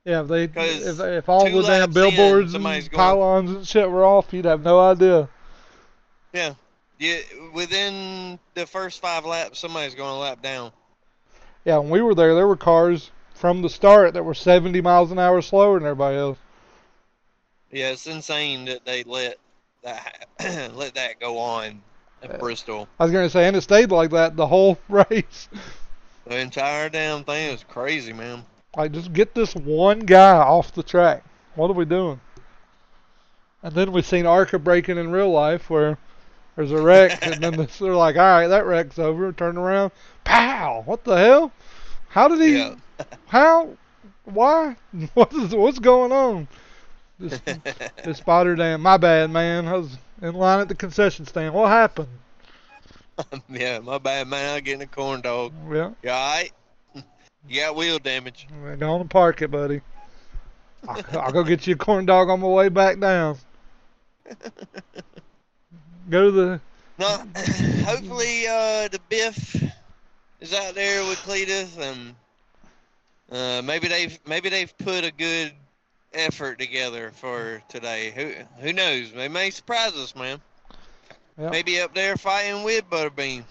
Yeah, if all the damn billboards and pylons and shit were off, you'd have no idea. Yeah. Within the first 5 laps, somebody's going to lap down. Yeah, when we were there were cars from the start that were 70 miles an hour slower than everybody else. Yeah, it's insane that they let that go on at Bristol. I was going to say, and it stayed like that the whole race. The entire damn thing is crazy, man. Like, just get this one guy off the track. What are we doing? And then we've seen ARCA breaking in real life where there's a wreck, and then they're like, all right, that wreck's over. Turn around. Pow! What the hell? How did he? Yeah. How? Why? What's going on? This spotter damn. My bad, man. I was in line at the concession stand. What happened? Yeah, my bad, man. I'm getting a corn dog. Yeah. You all right? You got wheel damage. Go on and park it, buddy. I'll go get you a corn dog on my way back down. Go to the... No, hopefully the Biff is out there with CULTIEZ, and maybe they've put a good effort together for today. Who knows? They may surprise us, man. Yep. Maybe up there fighting with Butterbean.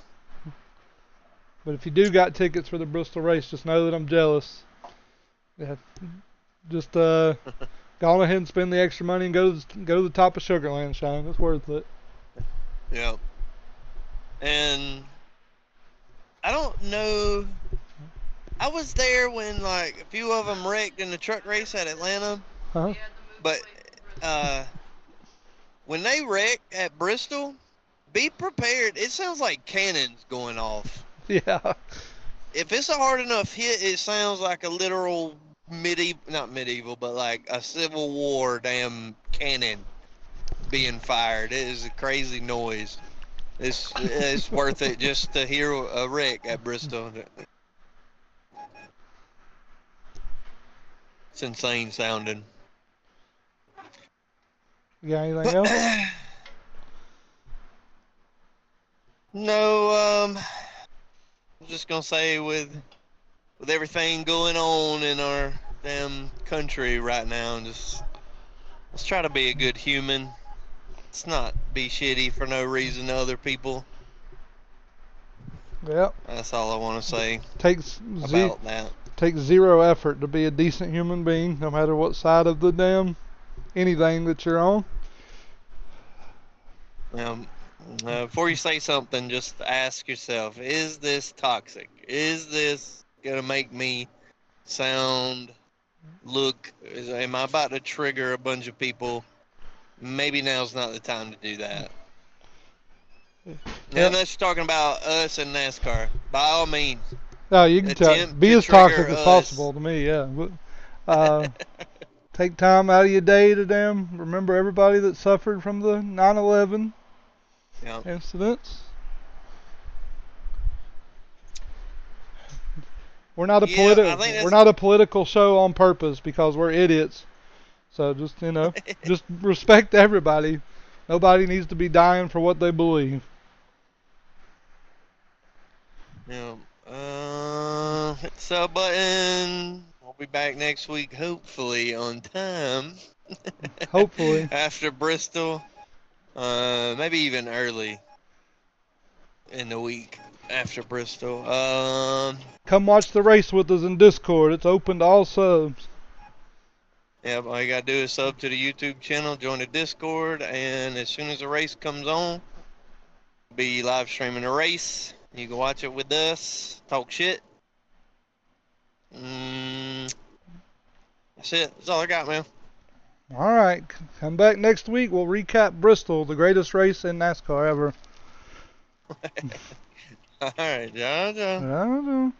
But if you do got tickets for the Bristol race, just know that I'm jealous. Yeah, just go on ahead and spend the extra money and go to the top of Sugarland, Shine. It's worth it. Yeah. And I don't know. I was there when like a few of them wrecked in the truck race at Atlanta. Huh? But when they wreck at Bristol, be prepared. It sounds like cannons going off. Yeah. If it's a hard enough hit, it sounds like a literal not medieval, but like a Civil War damn cannon being fired. It is a crazy noise. It's worth it just to hear a wreck at Bristol. It's insane sounding. You got anything else? No, I'm just gonna say with everything going on in our damn country right now, just let's try to be a good human. Let's not be shitty for no reason to other people. Yep. That's all I want to say about that. Takes zero effort to be a decent human being, no matter what side of the damn anything that you're on. Before you say something, just ask yourself: is this toxic? Is this gonna make me sound, look? Am I about to trigger a bunch of people? Maybe now's not the time to do that. Yep. Unless you're talking about us and NASCAR, by all means, No, you can attempt be to as toxic trigger as us. possible to me. Yeah. Take time out of your day to remember everybody that suffered from the 9/11 Yeah. incidents. We're not a Yeah, I think we're that's not a political show on purpose because we're idiots. So just just respect everybody. Nobody needs to be dying for what they believe. yeah. Hit the sub button. We'll be back next week, hopefully on time. Hopefully. After Bristol, maybe even early in the week after Bristol. Come watch the race with us in Discord. It's open to all subs. Yeah, all you gotta do is sub to the YouTube channel, join the Discord, and as soon as the race comes on, be live streaming the race. You can watch it with us, talk shit. That's it. That's all I got, man. All right. Come back next week. We'll recap Bristol, the greatest race in NASCAR ever. All right, John. I don't know.